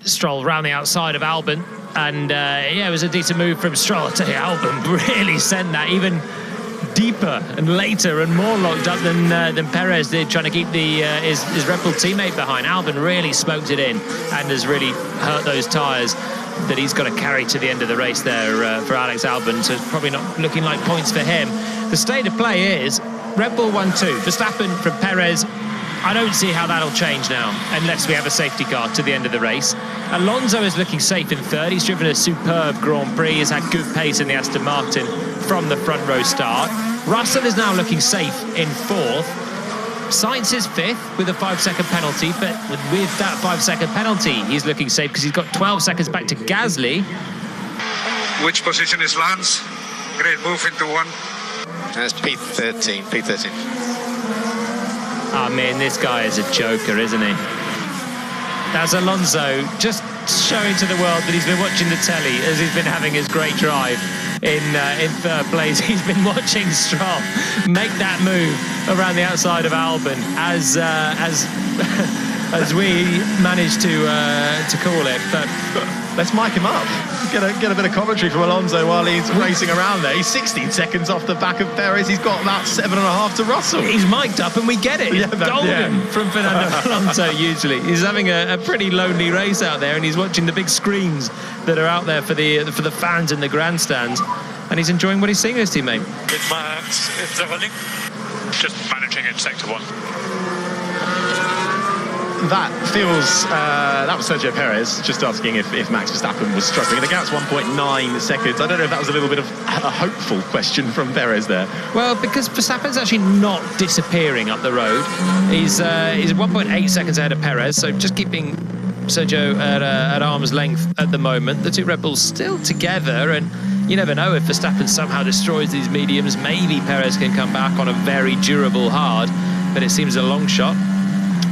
Stroll round the outside of Albon, and yeah, it was a decent move from Stroll. I tell you, Albon really sent that even deeper and later and more locked up than Perez did, trying to keep his Red Bull teammate behind. Albon really smoked it in and has really hurt those tyres that he's got to carry to the end of the race there for Alex Albon, so it's probably not looking like points for him. The state of play is Red Bull 1-2, Verstappen from Perez. I don't see how that'll change now unless we have a safety car to the end of the race. Alonso is looking safe in third. He's driven a superb Grand Prix. He's had good pace in the Aston Martin from the front row start. Russell is now looking safe in fourth. Sainz is fifth with a 5-second penalty, but with that 5-second penalty, he's looking safe because he's got 12 seconds back to Gasly. Which position is Lance? Great move into one. That's P13. I mean, this guy is a joker, isn't he? That's Alonso just showing to the world that he's been watching the telly as he's been having his great drive in third place. He's been watching Stroll make that move around the outside of Albon as as we managed to call it. But let's mic him up. Get a bit of commentary from Alonso while he's racing around there. He's 16 seconds off the back of Perez. He's got about 7.5 to Russell. He's mic'd up and we get it. It's golden from Fernando Alonso usually. He's having a pretty lonely race out there, and he's watching the big screens that are out there for the fans in the grandstands, and he's enjoying what he's seeing his teammate. It's running. Just managing in sector 1. That feels... that was Sergio Perez just asking if Max Verstappen was struggling. The gap's 1.9 seconds. I don't know if that was a little bit of a hopeful question from Perez there. Well, because Verstappen's actually not disappearing up the road. He's 1.8 seconds ahead of Perez, so just keeping Sergio at arm's length at the moment. The two Red Bulls still together, and you never know, if Verstappen somehow destroys these mediums, maybe Perez can come back on a very durable hard, but it seems a long shot.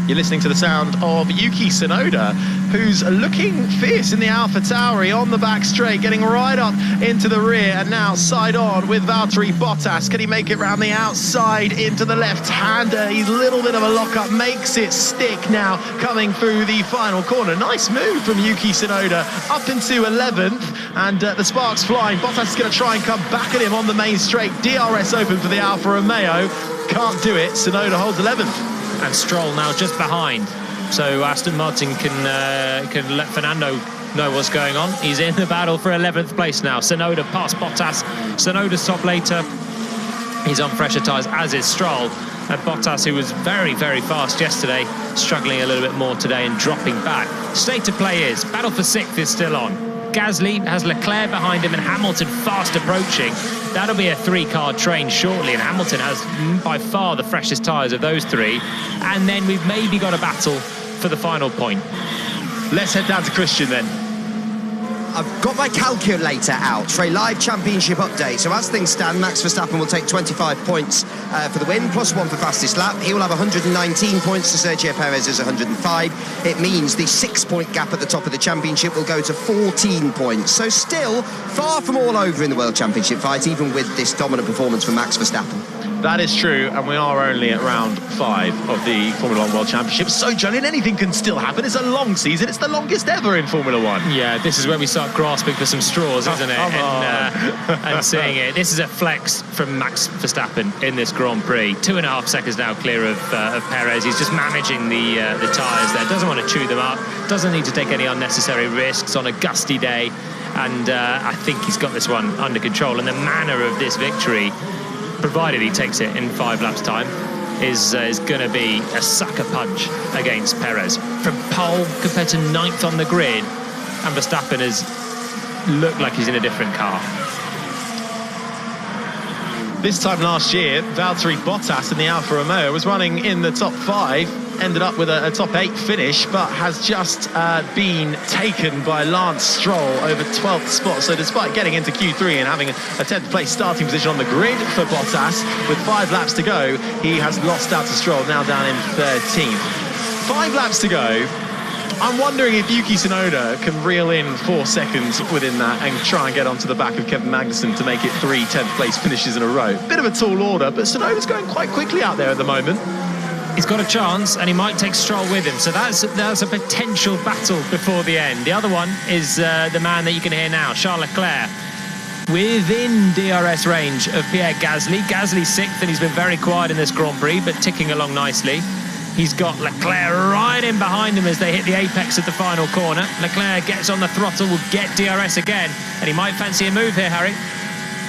You're listening to the sound of Yuki Tsunoda, who's looking fierce in the AlphaTauri on the back straight, getting right up into the rear, and now side on with Valtteri Bottas. Can he make it round the outside into the left-hander? He's a little bit of a lock-up, makes it stick now, coming through the final corner. Nice move from Yuki Tsunoda, up into 11th, and the sparks flying. Bottas is going to try and come back at him on the main straight. DRS open for the Alfa Romeo. Can't do it. Tsunoda holds 11th. And Stroll now just behind, so Aston Martin can let Fernando know what's going on. He's in the battle for 11th place now. Tsunoda past Bottas. Tsunoda's top later. He's on fresher tyres, as is Stroll. And Bottas, who was very, very fast yesterday, struggling a little bit more today and dropping back. State of play is, battle for 6th is still on. Gasly has Leclerc behind him and Hamilton fast approaching. That'll be a 3-car train shortly, and Hamilton has by far the freshest tyres of those 3. And then we've maybe got a battle for the final point. Let's head down to Christian then. I've got my calculator out for a live championship update. So as things stand, Max Verstappen will take 25 points for the win, plus 1 for fastest lap. He will have 119 points to Sergio Perez's 105. It means the 6-point gap at the top of the championship will go to 14 points. So still far from all over in the World Championship fight, even with this dominant performance from Max Verstappen. That is true, and we are only at round 5 of the Formula 1 World Championship. So, Jolien, anything can still happen. It's a long season. It's the longest ever in Formula 1. Yeah, this is where we start grasping for some straws, isn't it? And seeing it. This is a flex from Max Verstappen in this Grand Prix. 2.5 seconds now clear of Perez. He's just managing the tyres there. Doesn't want to chew them up. Doesn't need to take any unnecessary risks on a gusty day. And I think he's got this one under control. And the manner of this victory, provided he takes it in 5 laps' time, is going to be a sucker punch against Perez. From pole compared to 9th on the grid, and Verstappen has looked like he's in a different car. This time last year, Valtteri Bottas in the Alfa Romeo was running in the top 5, ended up with a top 8 finish, but has just been taken by Lance Stroll over 12th spot. So despite getting into Q3 and having a 10th place starting position on the grid for Bottas, with 5 laps to go, he has lost out to Stroll, now down in 13th. 5 laps to go. I'm wondering if Yuki Tsunoda can reel in 4 seconds within that and try and get onto the back of Kevin Magnussen to make it 3 10th place finishes in a row. Bit of a tall order, but Tsunoda's going quite quickly out there at the moment. He's got a chance, and he might take Stroll with him. So that's a potential battle before the end. The other one is the man that you can hear now, Charles Leclerc, within DRS range of Pierre Gasly. Gasly's 6th, and he's been very quiet in this Grand Prix, but ticking along nicely. He's got Leclerc right in behind him as they hit the apex of the final corner. Leclerc gets on the throttle, will get DRS again, and he might fancy a move here, Harry.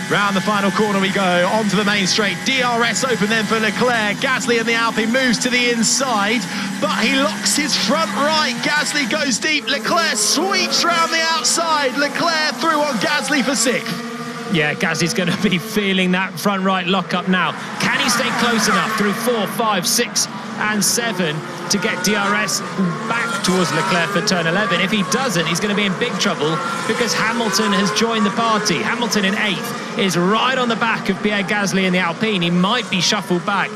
Round the final corner we go, onto the main straight. DRS open then for Leclerc. Gasly in the Alpine moves to the inside, but he locks his front right. Gasly goes deep. Leclerc sweeps round the outside. Leclerc through on Gasly for 6th. Yeah, Gasly's going to be feeling that front right lock-up now. Can he stay close enough through 4, 5, 6 and 7 to get DRS back towards Leclerc for turn 11? If he doesn't, he's going to be in big trouble because Hamilton has joined the party. Hamilton in 8th is right on the back of Pierre Gasly in the Alpine. He might be shuffled back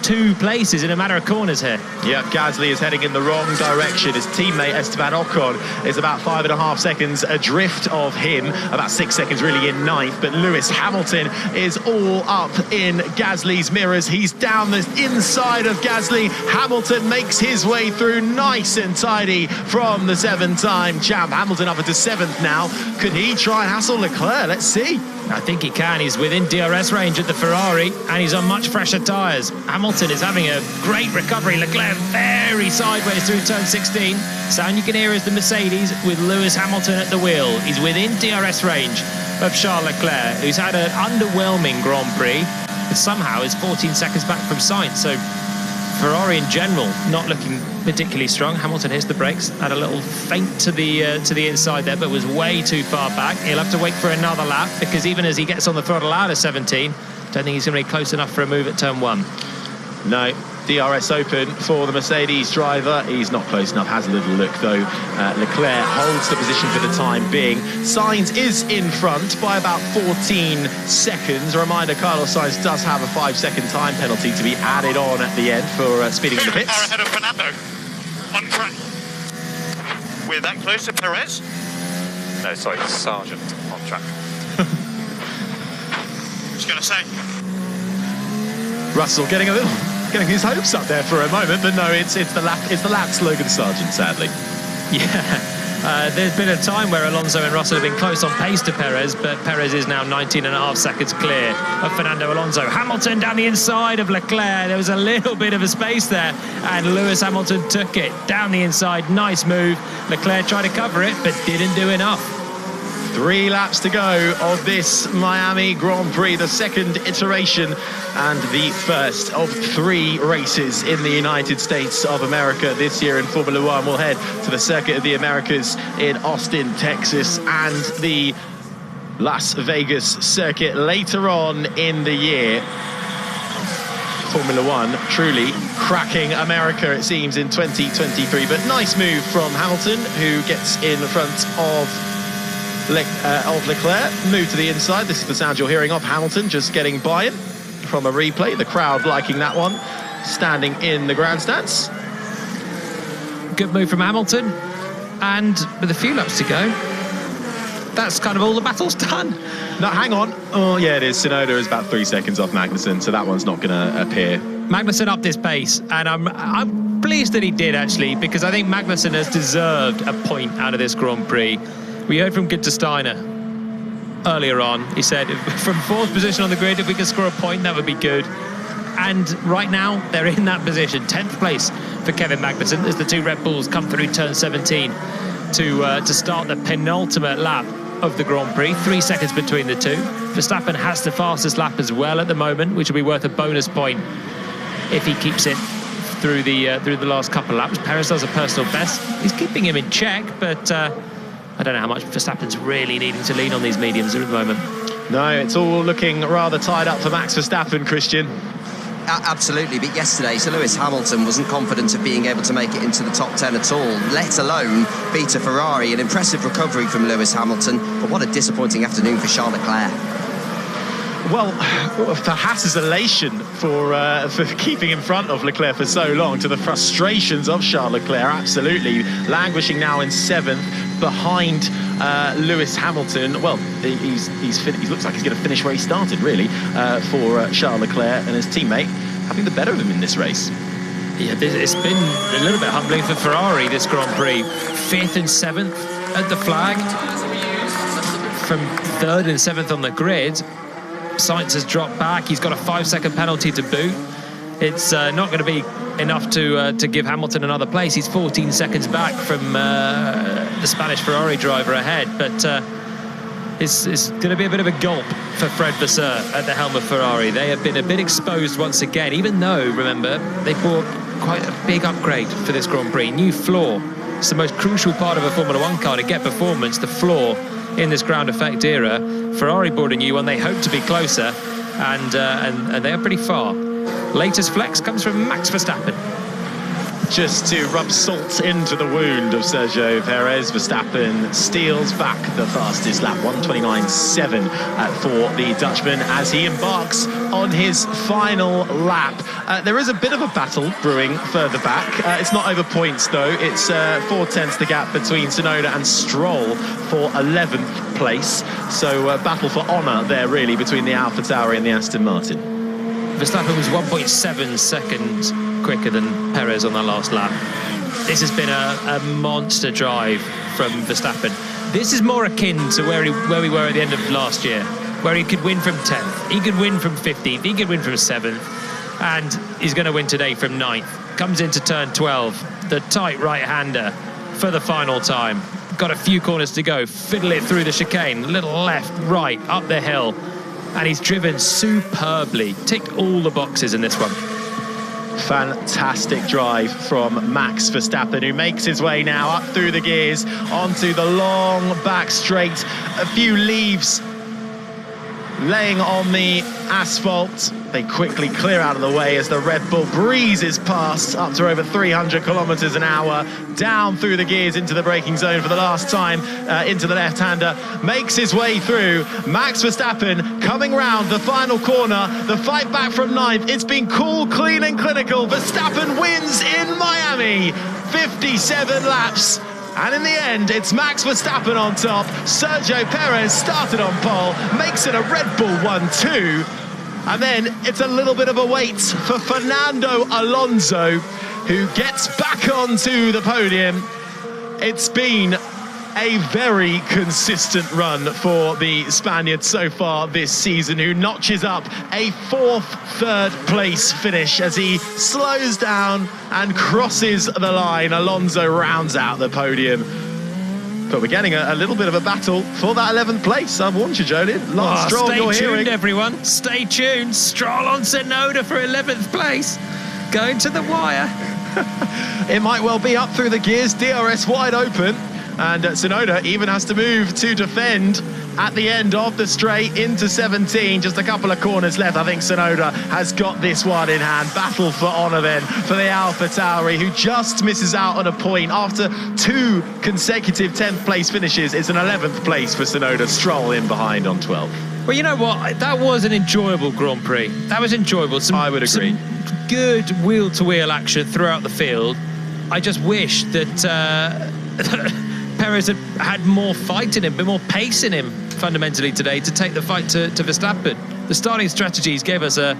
2 places in a matter of corners here. Yeah, Gasly is heading in the wrong direction. His teammate Esteban Ocon is about 5.5 seconds adrift of him, about 6 seconds really in ninth, but Lewis Hamilton is all up in Gasly's mirrors. He's down the inside of Gasly. Hamilton makes his way through nice and tidy from the 7-time champ. Hamilton up into 7th now. Could he try and hassle Leclerc? Let's see. I think he can. He's within DRS range at the Ferrari, and he's on much fresher tyres. Hamilton is having a great recovery. Leclerc very sideways through turn 16. Sound you can hear is the Mercedes with Lewis Hamilton at the wheel. He's within DRS range of Charles Leclerc, who's had an underwhelming Grand Prix, but somehow is 14 seconds back from Sainz. So Ferrari in general not looking particularly strong. Hamilton hits the brakes, had a little feint to the inside there, but was way too far back. He'll have to wait for another lap, because even as he gets on the throttle out of 17, don't think he's going to be close enough for a move at turn 1. No, DRS open for the Mercedes driver. He's not close enough, has a little look though. Leclerc holds the position for the time being. Sainz is in front by about 14 seconds. A reminder, Carlos Sainz does have a 5-second time penalty to be added on at the end for speeding in the pits. Far ahead of Fernando. On track. We're that close to Perez? No, sorry, Sargent on track. I was going to say. Russell getting his hopes up there for a moment, but no, it's the lap slogan Sargent, sadly. Yeah, there's been a time where Alonso and Russell have been close on pace to Perez, but Perez is now 19.5 seconds clear of Fernando Alonso. Hamilton down the inside of Leclerc. There was a little bit of a space there, and Lewis Hamilton took it down the inside. Nice move. Leclerc tried to cover it, but didn't do enough. 3 laps to go of this Miami Grand Prix, the second iteration and the first of 3 races in the United States of America this year in Formula One. We'll head to the Circuit of the Americas in Austin, Texas, and the Las Vegas circuit later on in the year. Formula One truly cracking America, it seems, in 2023. But nice move from Hamilton, who gets in front of Leclerc. Move to the inside. This is the sound you're hearing of Hamilton just getting by him from a replay. The crowd liking that one, standing in the grandstands. Good move from Hamilton, and with a few laps to go, that's kind of all the battle's done. No, hang on. Oh yeah, it is. Tsunoda is about 3 seconds off Magnussen, so that one's not going to appear. Magnussen upped his pace, and I'm pleased that he did, actually, because I think Magnussen has deserved a point out of this Grand Prix. We heard from Günther Steiner earlier on. He said, from 4th position on the grid, if we could score a point, that would be good. And right now, they're in that position. 10th place for Kevin Magnussen as the 2 Red Bulls come through turn 17 to start the penultimate lap of the Grand Prix. 3 seconds between the 2. Verstappen has the fastest lap as well at the moment, which will be worth a bonus point if he keeps it through the last couple of laps. Perez does a personal best. He's keeping him in check, but I don't know how much Verstappen's really needing to lean on these mediums at the moment. No, it's all looking rather tied up for Max Verstappen, Christian. Absolutely, but yesterday Sir Lewis Hamilton wasn't confident of being able to make it into the top 10 at all, let alone beat a Ferrari. An impressive recovery from Lewis Hamilton, but what a disappointing afternoon for Charles Leclerc. Well, for Haas's elation for keeping in front of Leclerc for so long, to the frustrations of Charles Leclerc, absolutely languishing now in 7th behind Lewis Hamilton. Well, he looks like he's going to finish where he started, really, for Charles Leclerc, and his teammate having the better of him in this race. Yeah, it's been a little bit humbling for Ferrari, this Grand Prix. 5th and 7th at the flag, from 3rd and 7th on the grid. Sainz has dropped back. He's got a 5-second penalty to boot. It's not going to be enough to give Hamilton another place. He's 14 seconds back from the Spanish Ferrari driver ahead, but it's going to be a bit of a gulp for Fred Vasseur at the helm of Ferrari. They have been a bit exposed once again, even though, remember, they bought quite a big upgrade for this Grand Prix. New floor. It's the most crucial part of a Formula One car to get performance, the floor in this ground effect era. Ferrari bought a new one. They hope to be closer, and they are pretty far. Latest flex comes from Max Verstappen. just to rub salt into the wound of Sergio Perez. Verstappen steals back the fastest lap, 1:29.7 for the Dutchman as he embarks on his final lap. There is a bit of a battle brewing further back. It's not over points though. It's 4/10 the gap between Tsunoda and Stroll for 11th place. So battle for honour there really between the AlphaTauri and the Aston Martin. Verstappen was 1.7 seconds quicker than Perez on that last lap. This has been a monster drive from Verstappen. This is more akin to where we were at the end of last year, where he could win from 10th, he could win from 15th, he could win from 7th, and he's going to win today from 9th. Comes into turn 12, the tight right-hander for the final time. Got a few corners to go, fiddle it through the chicane, little left, right, up the hill, and he's driven superbly. Ticked all the boxes in this one. Fantastic drive from Max Verstappen, who makes his way now up through the gears onto the long back straight. A few leaves laying on the asphalt. They quickly clear out of the way as the Red Bull breezes past up to over 300 kilometers an hour, down through the gears into the braking zone for the last time, into the left-hander, makes his way through. Max Verstappen coming round the final corner, the fight back from 9th. It's been cool, clean and clinical. Verstappen wins in Miami, 57 laps. And in the end, it's Max Verstappen on top. Sergio Perez started on pole, makes it a Red Bull 1-2. And then it's a little bit of a wait for Fernando Alonso, who gets back onto the podium. It's been a very consistent run for the Spaniard so far this season, who notches up a 4th third place finish as he slows down and crosses the line. Alonso rounds out the podium. But we're getting a little bit of a battle for that 11th place. I've warned you, Jolien. Lance Stroll, you're hearing. Stay tuned, everyone. Stay tuned. Stroll on Tsunoda for 11th place. Going to the wire. It might well be up through the gears. DRS wide open. And Tsunoda even has to move to defend at the end of the straight into 17. Just a couple of corners left. I think Tsunoda has got this one in hand. Battle for honour then for the AlphaTauri, who just misses out on a point after 2 consecutive 10th place finishes. It's an 11th place for Tsunoda. Stroll in behind on 12. Well, you know what? That was an enjoyable Grand Prix. That was enjoyable. I would agree. Some good wheel-to-wheel action throughout the field. I just wish that Perez had more fight in him, bit more pace in him fundamentally today to take the fight to Verstappen. The starting strategies gave us a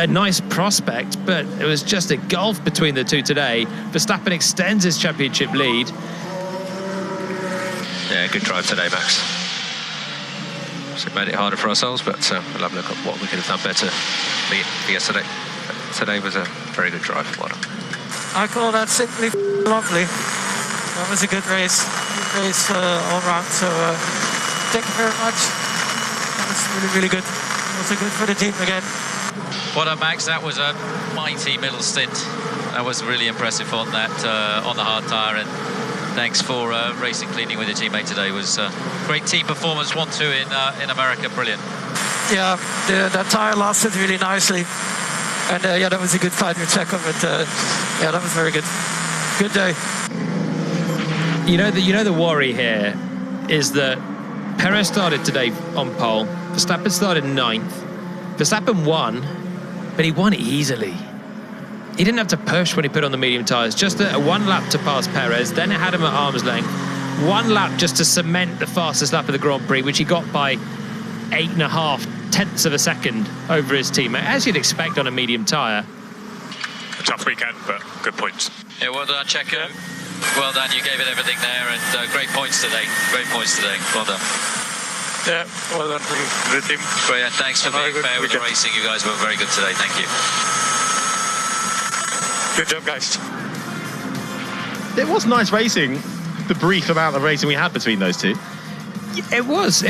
nice prospect, but it was just a gulf between the two today. Verstappen extends his championship lead. Yeah, good drive today, Max. So made it harder for ourselves, but we'll have a look at what we could have done better for yesterday. Today was a very good drive. Well done. I call that simply lovely. That was a good race. Good race all round. So thank you very much. That was really, really good. Also good for the team again. Well done, Max. That was a mighty middle stint. That was really impressive on that on the hard tyre. And thanks for racing cleanly with your teammate today. It was great team performance. 1-2 in America. Brilliant. Yeah, that tyre lasted really nicely. And yeah, that was a good fight with Checo. But yeah, that was very good. Good day. You know the worry here is that Perez started today on pole. Verstappen started 9th. Verstappen won, but he won easily. He didn't have to push when he put on the medium tyres. Just a 1 lap to pass Perez. Then it had him at arm's length. 1 lap just to cement the fastest lap of the Grand Prix, which he got by 8.5 tenths of a second over his teammate, as you'd expect on a medium tyre. A tough weekend, but good points. Yeah, well done, Checo. Well done, you gave it everything there, and great points today. Great points today. Well done. Yeah, well done to the team. Brilliant. Thanks for being fair with the racing. You guys were very good today. Thank you. Good job, guys. It was nice racing, the brief amount of racing we had between those two. It was.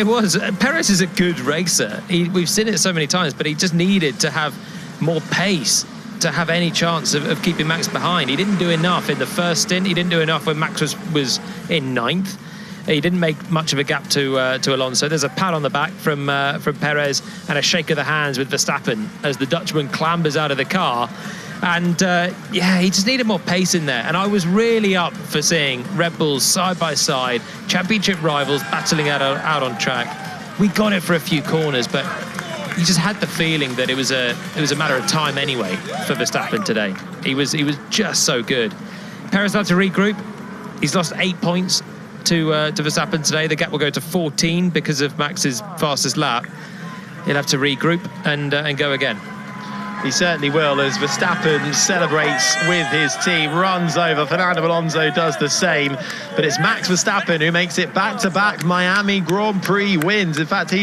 Perez is a good racer. We've seen it so many times, but he just needed to have more pace to have any chance of keeping Max behind. He didn't do enough in the first stint. He didn't do enough when Max was in 9th. He didn't make much of a gap to Alonso. There's a pat on the back from Perez and a shake of the hands with Verstappen as the Dutchman clambers out of the car. And yeah, he just needed more pace in there. And I was really up for seeing Red Bulls side by side, championship rivals battling out on track. We got it for a few corners, but you just had the feeling that it was a matter of time anyway for Verstappen today. He was just so good. Perez had to regroup. He's lost 8 points to Verstappen today. The gap will go to 14 because of Max's fastest lap. He'll have to regroup and go again. He certainly will, as Verstappen celebrates with his team, runs over. Fernando Alonso does the same. But it's Max Verstappen who makes it back-to-back Miami Grand Prix wins. In fact,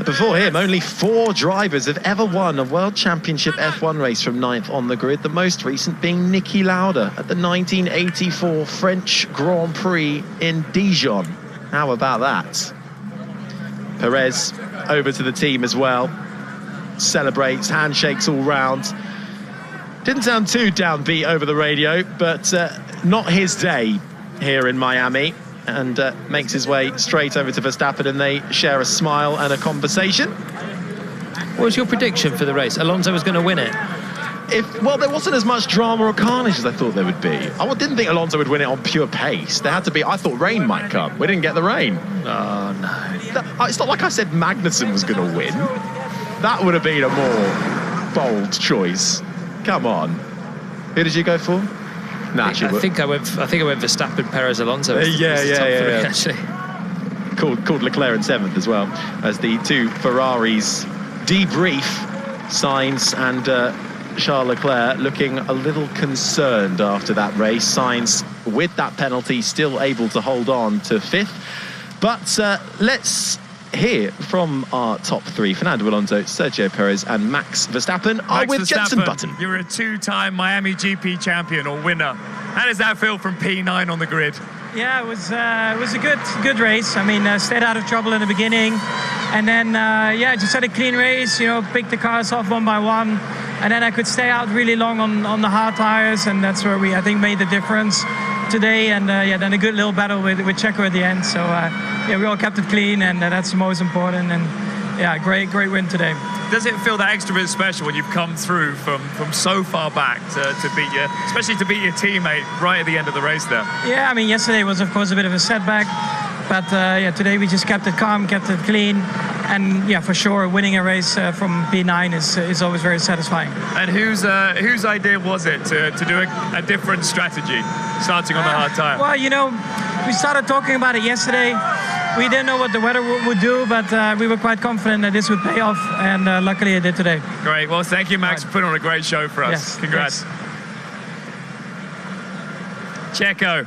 before him, only 4 drivers have ever won a World Championship F1 race from 9th on the grid, the most recent being Niki Lauda at the 1984 French Grand Prix in Dijon. How about that? Perez over to the team as well. Celebrates, handshakes all round. Didn't sound too downbeat over the radio, but not his day here in Miami. And makes his way straight over to Verstappen, and they share a smile and a conversation. What was your prediction for the race? Alonso was going to win it. Well, there wasn't as much drama or carnage as I thought there would be. I didn't think Alonso would win it on pure pace. There had to be. I thought rain might come. We didn't get the rain. Oh no! It's not like I said Magnussen was going to win. That would have been a more bold choice. Come on. Who did you go for? I think I went Verstappen, Perez, Alonso. Yeah. Actually. Called Leclerc in 7th as well, as the 2 Ferraris debrief. Sainz and Charles Leclerc looking a little concerned after that race. Sainz, with that penalty, still able to hold on to 5th. But let's hear from our top 3. Fernando Alonso, Sergio Perez and Max Verstappen are with Jenson Button. You're a 2-time Miami GP champion or winner. How does that feel from P9 on the grid? Yeah, it was a good race. I mean, stayed out of trouble in the beginning. And then, just had a clean race, picked the cars off one by one. And then I could stay out really long on the hard tires. And that's where we, I think, made the difference today. And then a good little battle with Checo at the end. So we all kept it clean, and that's the most important. And yeah, great win today. Does it feel that extra bit special when you've come through from so far back to beat especially to beat your teammate right at the end of the race there? Yeah, I mean, yesterday was of course a bit of a setback, but today we just kept it calm, kept it clean. And yeah, for sure, winning a race from P9 is always very satisfying. And whose idea was it to do a different strategy, starting on the hard tire? Well, we started talking about it yesterday. We didn't know what the weather would do, but we were quite confident that this would pay off, and luckily it did today. Great. Well, thank you, Max, for putting on a great show for us. Yes, congrats. Checo.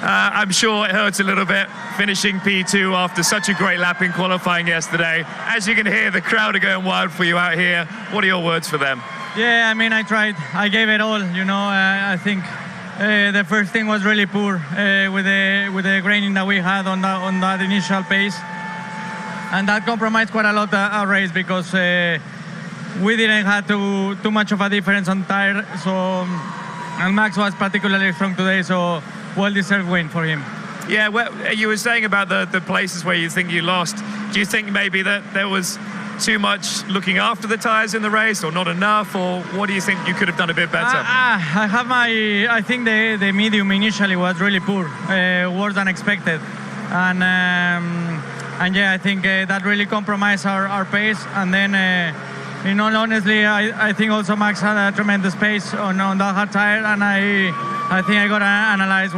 I'm sure it hurts a little bit finishing P2 after such a great lap in qualifying yesterday. As you can hear, the crowd are going wild for you out here. What are your words for them? Yeah, I mean, I tried. I gave it all. I think the first thing was really poor with the graining that we had on that initial pace, and that compromised quite a lot our race because we didn't have too much of a difference on tire. So, and Max was particularly strong today, so well-deserved win for him. Yeah, well, you were saying about the places where you think you lost. Do you think maybe that there was too much looking after the tyres in the race, or not enough, or what do you think you could have done a bit better? I think the medium initially was really poor, worse than expected, and yeah, I think that really compromised our pace. And then, in all honesty, I think also Max had a tremendous pace on that hard tire, and I think I got to analyze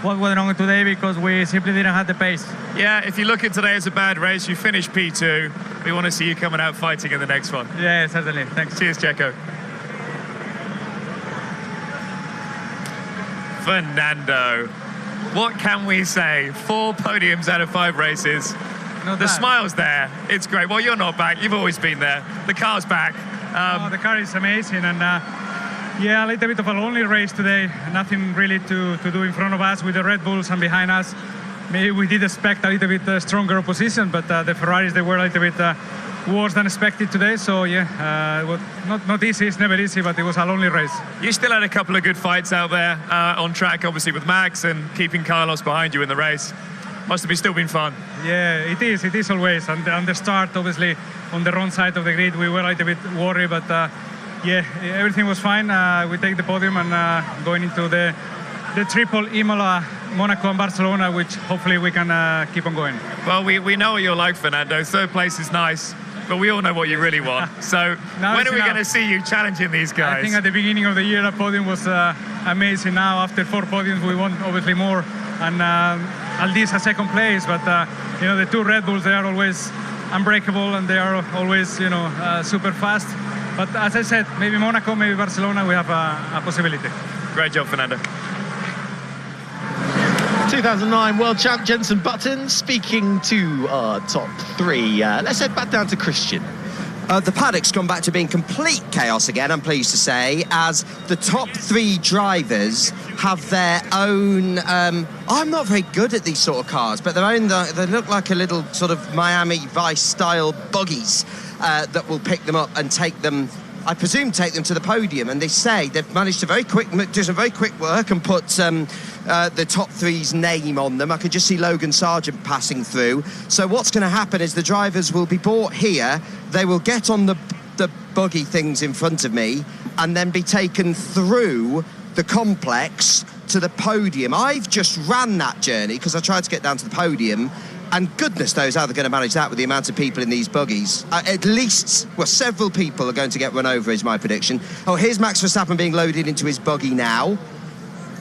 what went wrong today because we simply didn't have the pace. Yeah, if you look at today as a bad race, you finished P2. We want to see you coming out fighting in the next one. Yeah, certainly. Thanks. Cheers, Checo. Fernando. What can we say? 4 podiums out of 5 races. The smile's there. It's great. Well, you're not back. You've always been there. The car's back. The car is amazing, and yeah, a little bit of a lonely race today. Nothing really to do in front of us with the Red Bulls and behind us. Maybe we did expect a little bit stronger opposition, but the Ferraris, they were a little bit worse than expected today. So yeah, it was not easy. It's never easy, but it was a lonely race. You still had a couple of good fights out there on track, obviously with Max and keeping Carlos behind you in the race. Must have still been fun. Yeah, it is always. And the start, obviously, on the wrong side of the grid, we were a little bit worried, but Yeah, everything was fine. We take the podium and going into the triple Imola, Monaco and Barcelona, which hopefully we can keep on going. Well, we know what you're like, Fernando. Third place is nice, but we all know what you really want. So when are we going to see you challenging these guys? I think at the beginning of the year, a podium was amazing. Now, after 4 podiums, we want obviously more. And at least a second place. But, you know, the 2 Red Bulls, they are always unbreakable and they are always, you know, super fast. But as I said, maybe Monaco, maybe Barcelona, we have a possibility. Great job, Fernando. 2009 World Champ Jenson Button speaking to our top 3. Let's head back down to Christian. The paddock's gone back to being complete chaos again, I'm pleased to say, as the top 3 drivers have their own... I'm not very good at these sort of cars, but they look like a little sort of Miami Vice-style buggies that will pick them up and take them, I presume, take them to the podium. And they say they've managed to do some very quick work and put the top 3's name on them. I can just see Logan Sargent passing through. So what's going to happen is the drivers will be brought here. They will get on the buggy things in front of me and then be taken through the complex to the podium. I've just ran that journey because I tried to get down to the podium, and goodness knows how they're going to manage that with the amount of people in these buggies. At least, well, several people are going to get run over, is my prediction. Oh, here's Max Verstappen being loaded into his buggy now.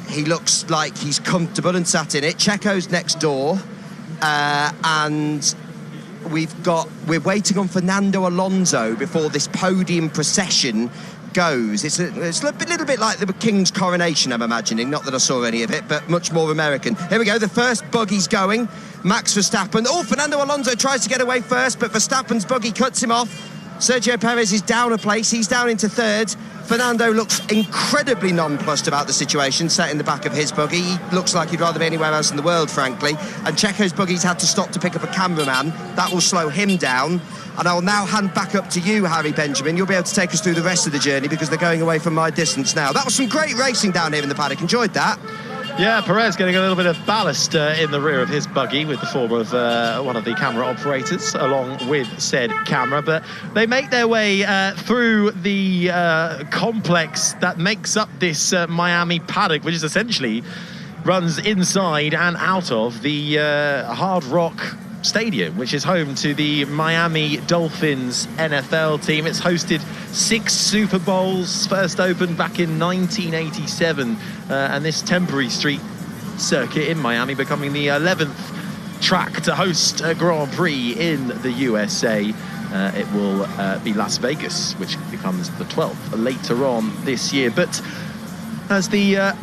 He looks like he's comfortable and sat in it. Checo's next door, and we're waiting on Fernando Alonso before this podium procession goes. It's a little bit like the King's coronation, I'm imagining. Not that I saw any of it, but much more American. Here we go, the first buggy's going. Max Verstappen. Oh, Fernando Alonso tries to get away first, but Verstappen's buggy cuts him off. Sergio Perez is down a place. He's down into 3rd. Fernando looks incredibly nonplussed about the situation, sat in the back of his buggy. He looks like he'd rather be anywhere else in the world, frankly. And Checo's buggy's had to stop to pick up a cameraman. That will slow him down. And I'll now hand back up to you, Harry Benjamin. You'll be able to take us through the rest of the journey because they're going away from my distance now. That was some great racing down here in the paddock. Enjoyed that. Yeah, Perez getting a little bit of ballast in the rear of his buggy with the form of one of the camera operators along with said camera. But they make their way through the complex that makes up this Miami paddock, which is essentially runs inside and out of the Hard Rock Stadium, which is home to the Miami Dolphins NFL team. It's hosted 6 Super Bowls, first opened back in 1987, and this temporary street circuit in Miami becoming the 11th track to host a Grand Prix in the USA. It will be Las Vegas, which becomes the 12th later on this year. But as the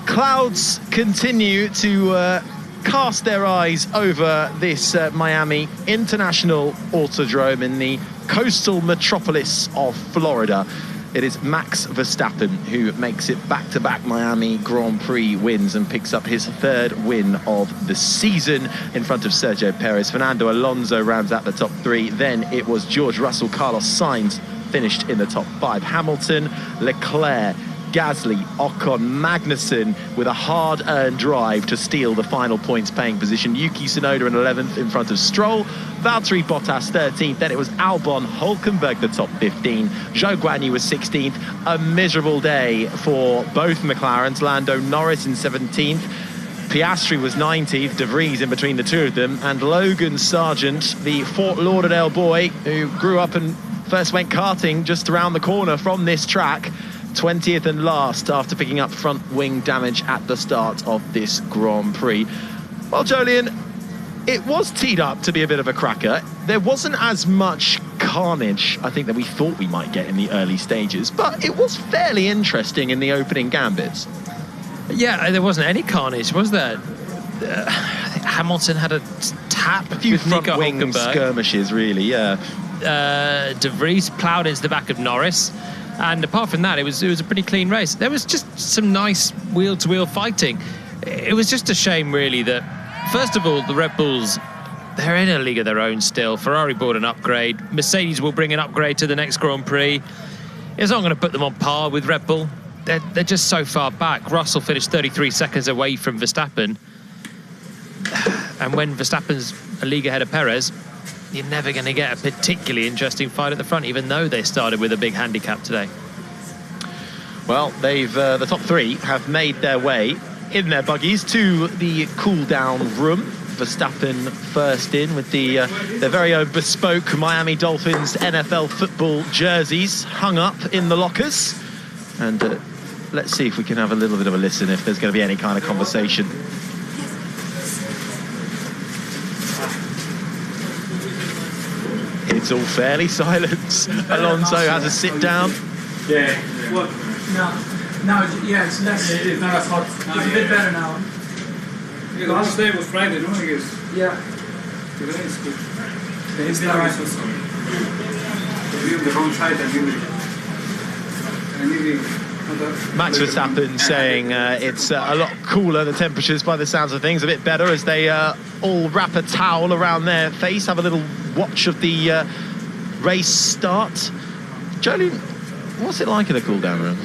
clouds continue to cast their eyes over this Miami International Autodrome in the coastal metropolis of Florida, it is Max Verstappen who makes it back-to-back Miami Grand Prix wins and picks up his 3rd win of the season in front of Sergio Perez. Fernando Alonso rounds out the top 3. Then it was George Russell, Carlos Sainz finished in the top 5. Hamilton, Leclerc, Gasly, Ocon, Magnussen with a hard-earned drive to steal the final points-paying position. Yuki Tsunoda in 11th in front of Stroll. Valtteri Bottas 13th. Then it was Albon, Hulkenberg the top 15. Zhou Guanyu was 16th. A miserable day for both McLarens. Lando Norris in 17th. Piastri was 19th, De Vries in between the two of them, and Logan Sargent, the Fort Lauderdale boy who grew up and first went karting just around the corner from this track, 20th and last after picking up front wing damage at the start of this Grand Prix. Well, Jolien, it was teed up to be a bit of a cracker. There wasn't as much carnage, I think, that we thought we might get in the early stages, but it was fairly interesting in the opening gambits. Yeah, there wasn't any carnage, was there? I think Hamilton had a tap, a few with front Nico wing Hulkenberg. skirmishes, really, yeah. De Vries ploughed into the back of Norris. And apart from that, it was a pretty clean race. There was just some nice wheel-to-wheel fighting. It was just a shame, really, that, first of all, the Red Bulls, they're in a league of their own still. Ferrari bought an upgrade. Mercedes will bring an upgrade to the next Grand Prix. It's not going to put them on par with Red Bull. They're just so far back. Russell finished 33 seconds away from Verstappen. And when Verstappen's a league ahead of Perez, you're never going to get a particularly interesting fight at the front, even though they started with a big handicap today. Well, they've the top three have made their way in their buggies to the cool-down room. Verstappen first in with their very own bespoke Miami Dolphins NFL football jerseys hung up in the lockers. And let's see if we can have a little bit of a listen if there's going to be any kind of conversation. It's all fairly silent. Alonso has a sit down. Yeah. What? Now, yeah, it's less. It's not as hot. It's a bit better now. Yeah, the last day was Friday, no? I guess. Yeah. Today is good. It's the right also. We're on the wrong side, Max Verstappen saying it's a lot cooler, the temperatures by the sounds of things, a bit better as they all wrap a towel around their face, have a little watch of the race start. Jolene, what's it like in a cool-down room?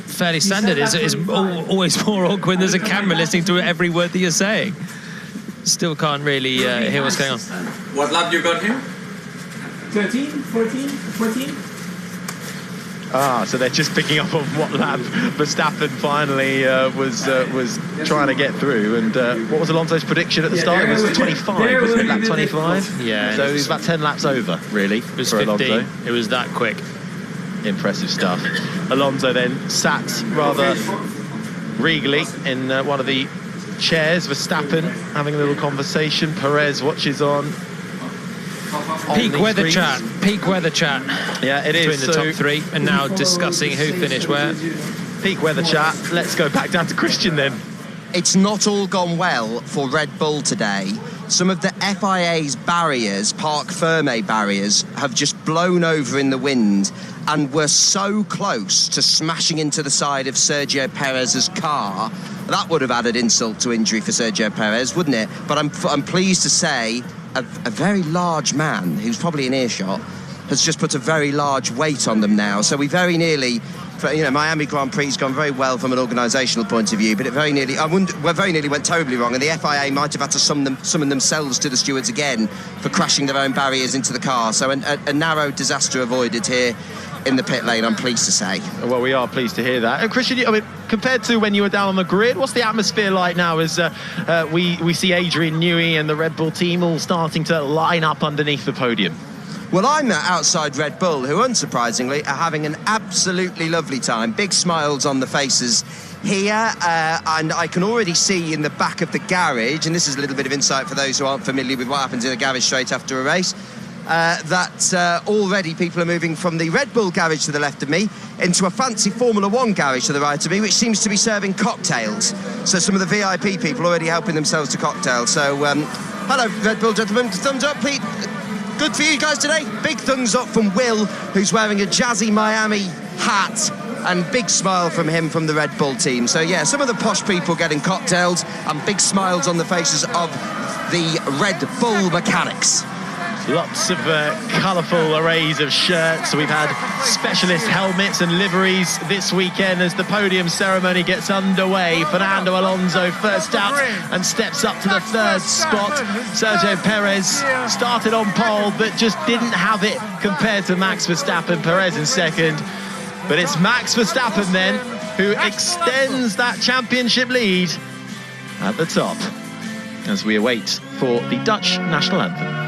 Fairly standard. It's always more awkward. There's a camera listening to every word that you're saying. Still can't really hear what's going on. What lap you got him? 13, 14, 14. So they're just picking up on what lap Verstappen finally was trying to get through. And what was Alonso's prediction at the start? It was 25, wasn't it? Lap 25? Yeah. So he was about 10 laps over, really, it was for 15. Alonso. It was that quick. Impressive stuff. Alonso then sat rather regally in one of the chairs. Verstappen having a little conversation. Perez watches on. Peak weather chat. Peak weather chat. Yeah, it is. Between the top three, and now discussing who finished where. Peak weather chat. Let's go back down to Christian then. It's not all gone well for Red Bull today. Some of the FIA's barriers, Parc Ferme barriers, have just blown over in the wind and were so close to smashing into the side of Sergio Perez's car. That would have added insult to injury for Sergio Perez, wouldn't it? But I'm pleased to say a very large man, who's probably in earshot, has just put a very large weight on them now. So we very nearly, Miami Grand Prix has gone very well from an organisational point of view, but it very nearly went terribly wrong, and the FIA might have had to summon themselves to the stewards again for crashing their own barriers into the car. So a narrow disaster avoided here in the pit lane, I'm pleased to say. Well, we are pleased to hear that. And Christian, I mean, compared to when you were down on the grid, what's the atmosphere like now as we see Adrian Newey and the Red Bull team all starting to line up underneath the podium? Well, I'm outside Red Bull, who, unsurprisingly, are having an absolutely lovely time. Big smiles on the faces here, and I can already see in the back of the garage, and this is a little bit of insight for those who aren't familiar with what happens in a garage straight after a race, that already people are moving from the Red Bull garage to the left of me into a fancy Formula One garage to the right of me, which seems to be serving cocktails. So some of the VIP people already helping themselves to cocktails. So, hello, Red Bull gentlemen. Thumbs up, Pete. Good for you guys today. Big thumbs up from Will, who's wearing a jazzy Miami hat, and big smile from him from the Red Bull team. So yeah, some of the posh people getting cocktails and big smiles on the faces of the Red Bull mechanics. Lots of colourful arrays of shirts. We've had specialist helmets and liveries this weekend as the podium ceremony gets underway. Fernando Alonso first out and steps up to the third spot. Sergio Perez started on pole but just didn't have it compared to Max Verstappen. Perez in second. But it's Max Verstappen then who extends that championship lead at the top as we await for the Dutch national anthem.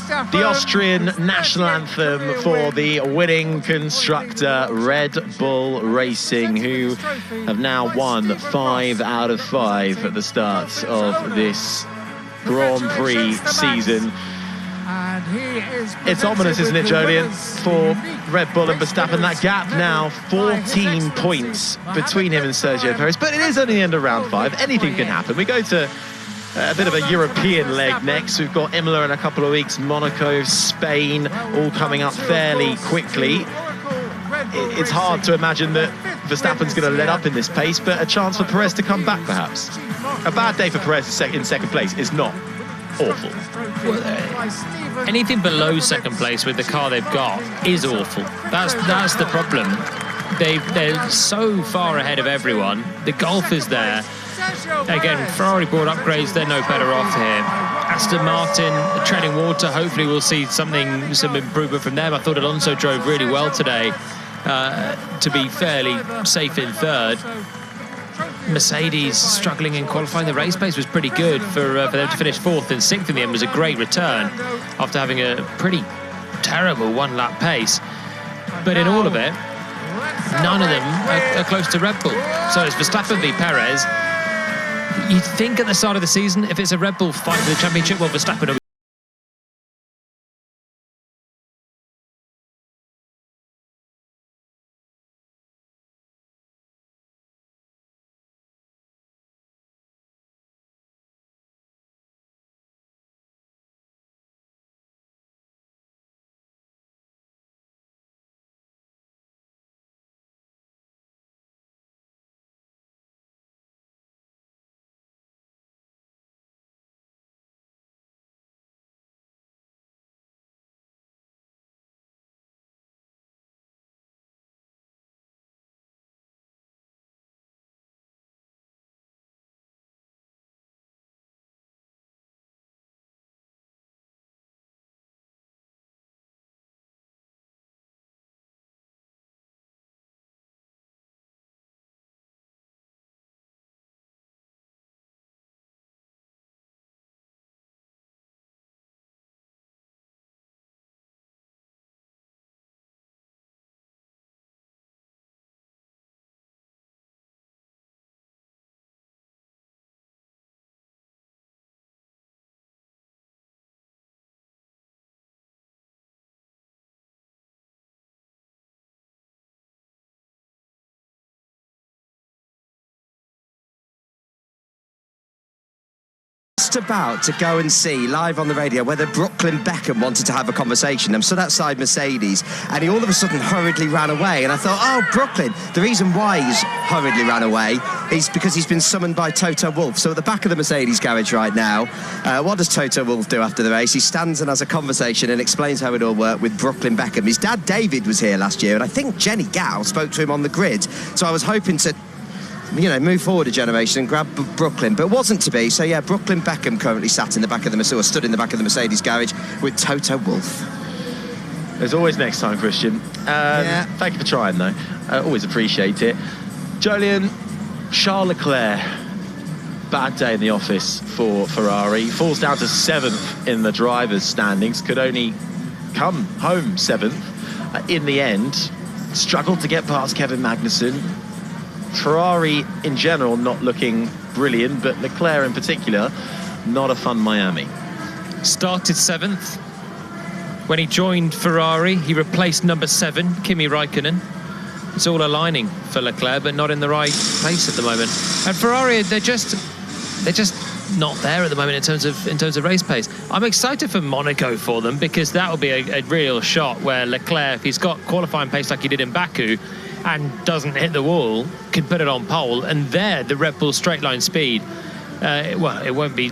the Austrian national anthem for the winning constructor, Red Bull Racing, who have now won 5 out of 5 at the start of this Grand Prix season. It's ominous, isn't it, Jolien, for Red Bull and Verstappen? That gap now 14 points between him and Sergio Perez, but it is only the end of round 5. Anything can happen. We go to a bit of a European leg next. We've got Imola in a couple of weeks, Monaco, Spain, all coming up fairly quickly. It's hard to imagine that Verstappen's going to let up in this pace, but a chance for Perez to come back, perhaps. A bad day for Perez in second place is not awful. Well, anything below second place with the car they've got is awful. That's the problem. They're so far ahead of everyone. The Golf is there. Again, Ferrari brought upgrades. They're no better off here. Aston Martin treading water. Hopefully we'll see some improvement from them. I thought Alonso drove really well today to be fairly safe in third. Mercedes struggling in qualifying. The race pace was pretty good for them to finish 4th and 6th in the end. Was a great return after having a pretty terrible one-lap pace. But in all of it, none of them are close to Red Bull. So it's Verstappen v Perez. You'd think at the start of the season, if it's a Red Bull fight for the championship, well, Verstappen will about to go and see live on the radio whether Brooklyn Beckham wanted to have a conversation. I'm stood outside Mercedes and he all of a sudden hurriedly ran away, and I thought, oh, Brooklyn. The reason why he's hurriedly ran away is because he's been summoned by Toto Wolff. So at the back of the Mercedes garage right now, what does Toto Wolff do after the race? He stands and has a conversation and explains how it all worked with Brooklyn Beckham. His dad David was here last year, and I think Jenny Gow spoke to him on the grid, so I was hoping to move forward a generation and grab Brooklyn, but it wasn't to be. So yeah, Brooklyn Beckham currently sat in the back of the stood in the back of the Mercedes garage with Toto Wolff. There's always next time, Christian. Yeah. Thank you for trying, though. Always appreciate it. Jolien, Charles Leclerc, bad day in the office for Ferrari. Falls down to 7th in the drivers' standings. Could only come home 7th. In the end, struggled to get past Kevin Magnussen. Ferrari in general not looking brilliant, but Leclerc in particular, not a fun Miami. Started 7th. When he joined Ferrari, he replaced number 7, Kimi Raikkonen. It's all aligning for Leclerc, but not in the right place at the moment. And Ferrari, they're just not there at the moment in terms of race pace. I'm excited for Monaco for them, because that will be a real shot where Leclerc, if he's got qualifying pace like he did in Baku and doesn't hit the wall, can put it on pole, and there the Red Bull straight line speed, well, it won't be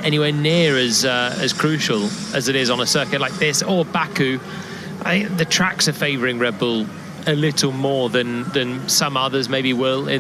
anywhere near as crucial as it is on a circuit like this or Baku. I think the tracks are favouring Red Bull a little more than some others maybe will in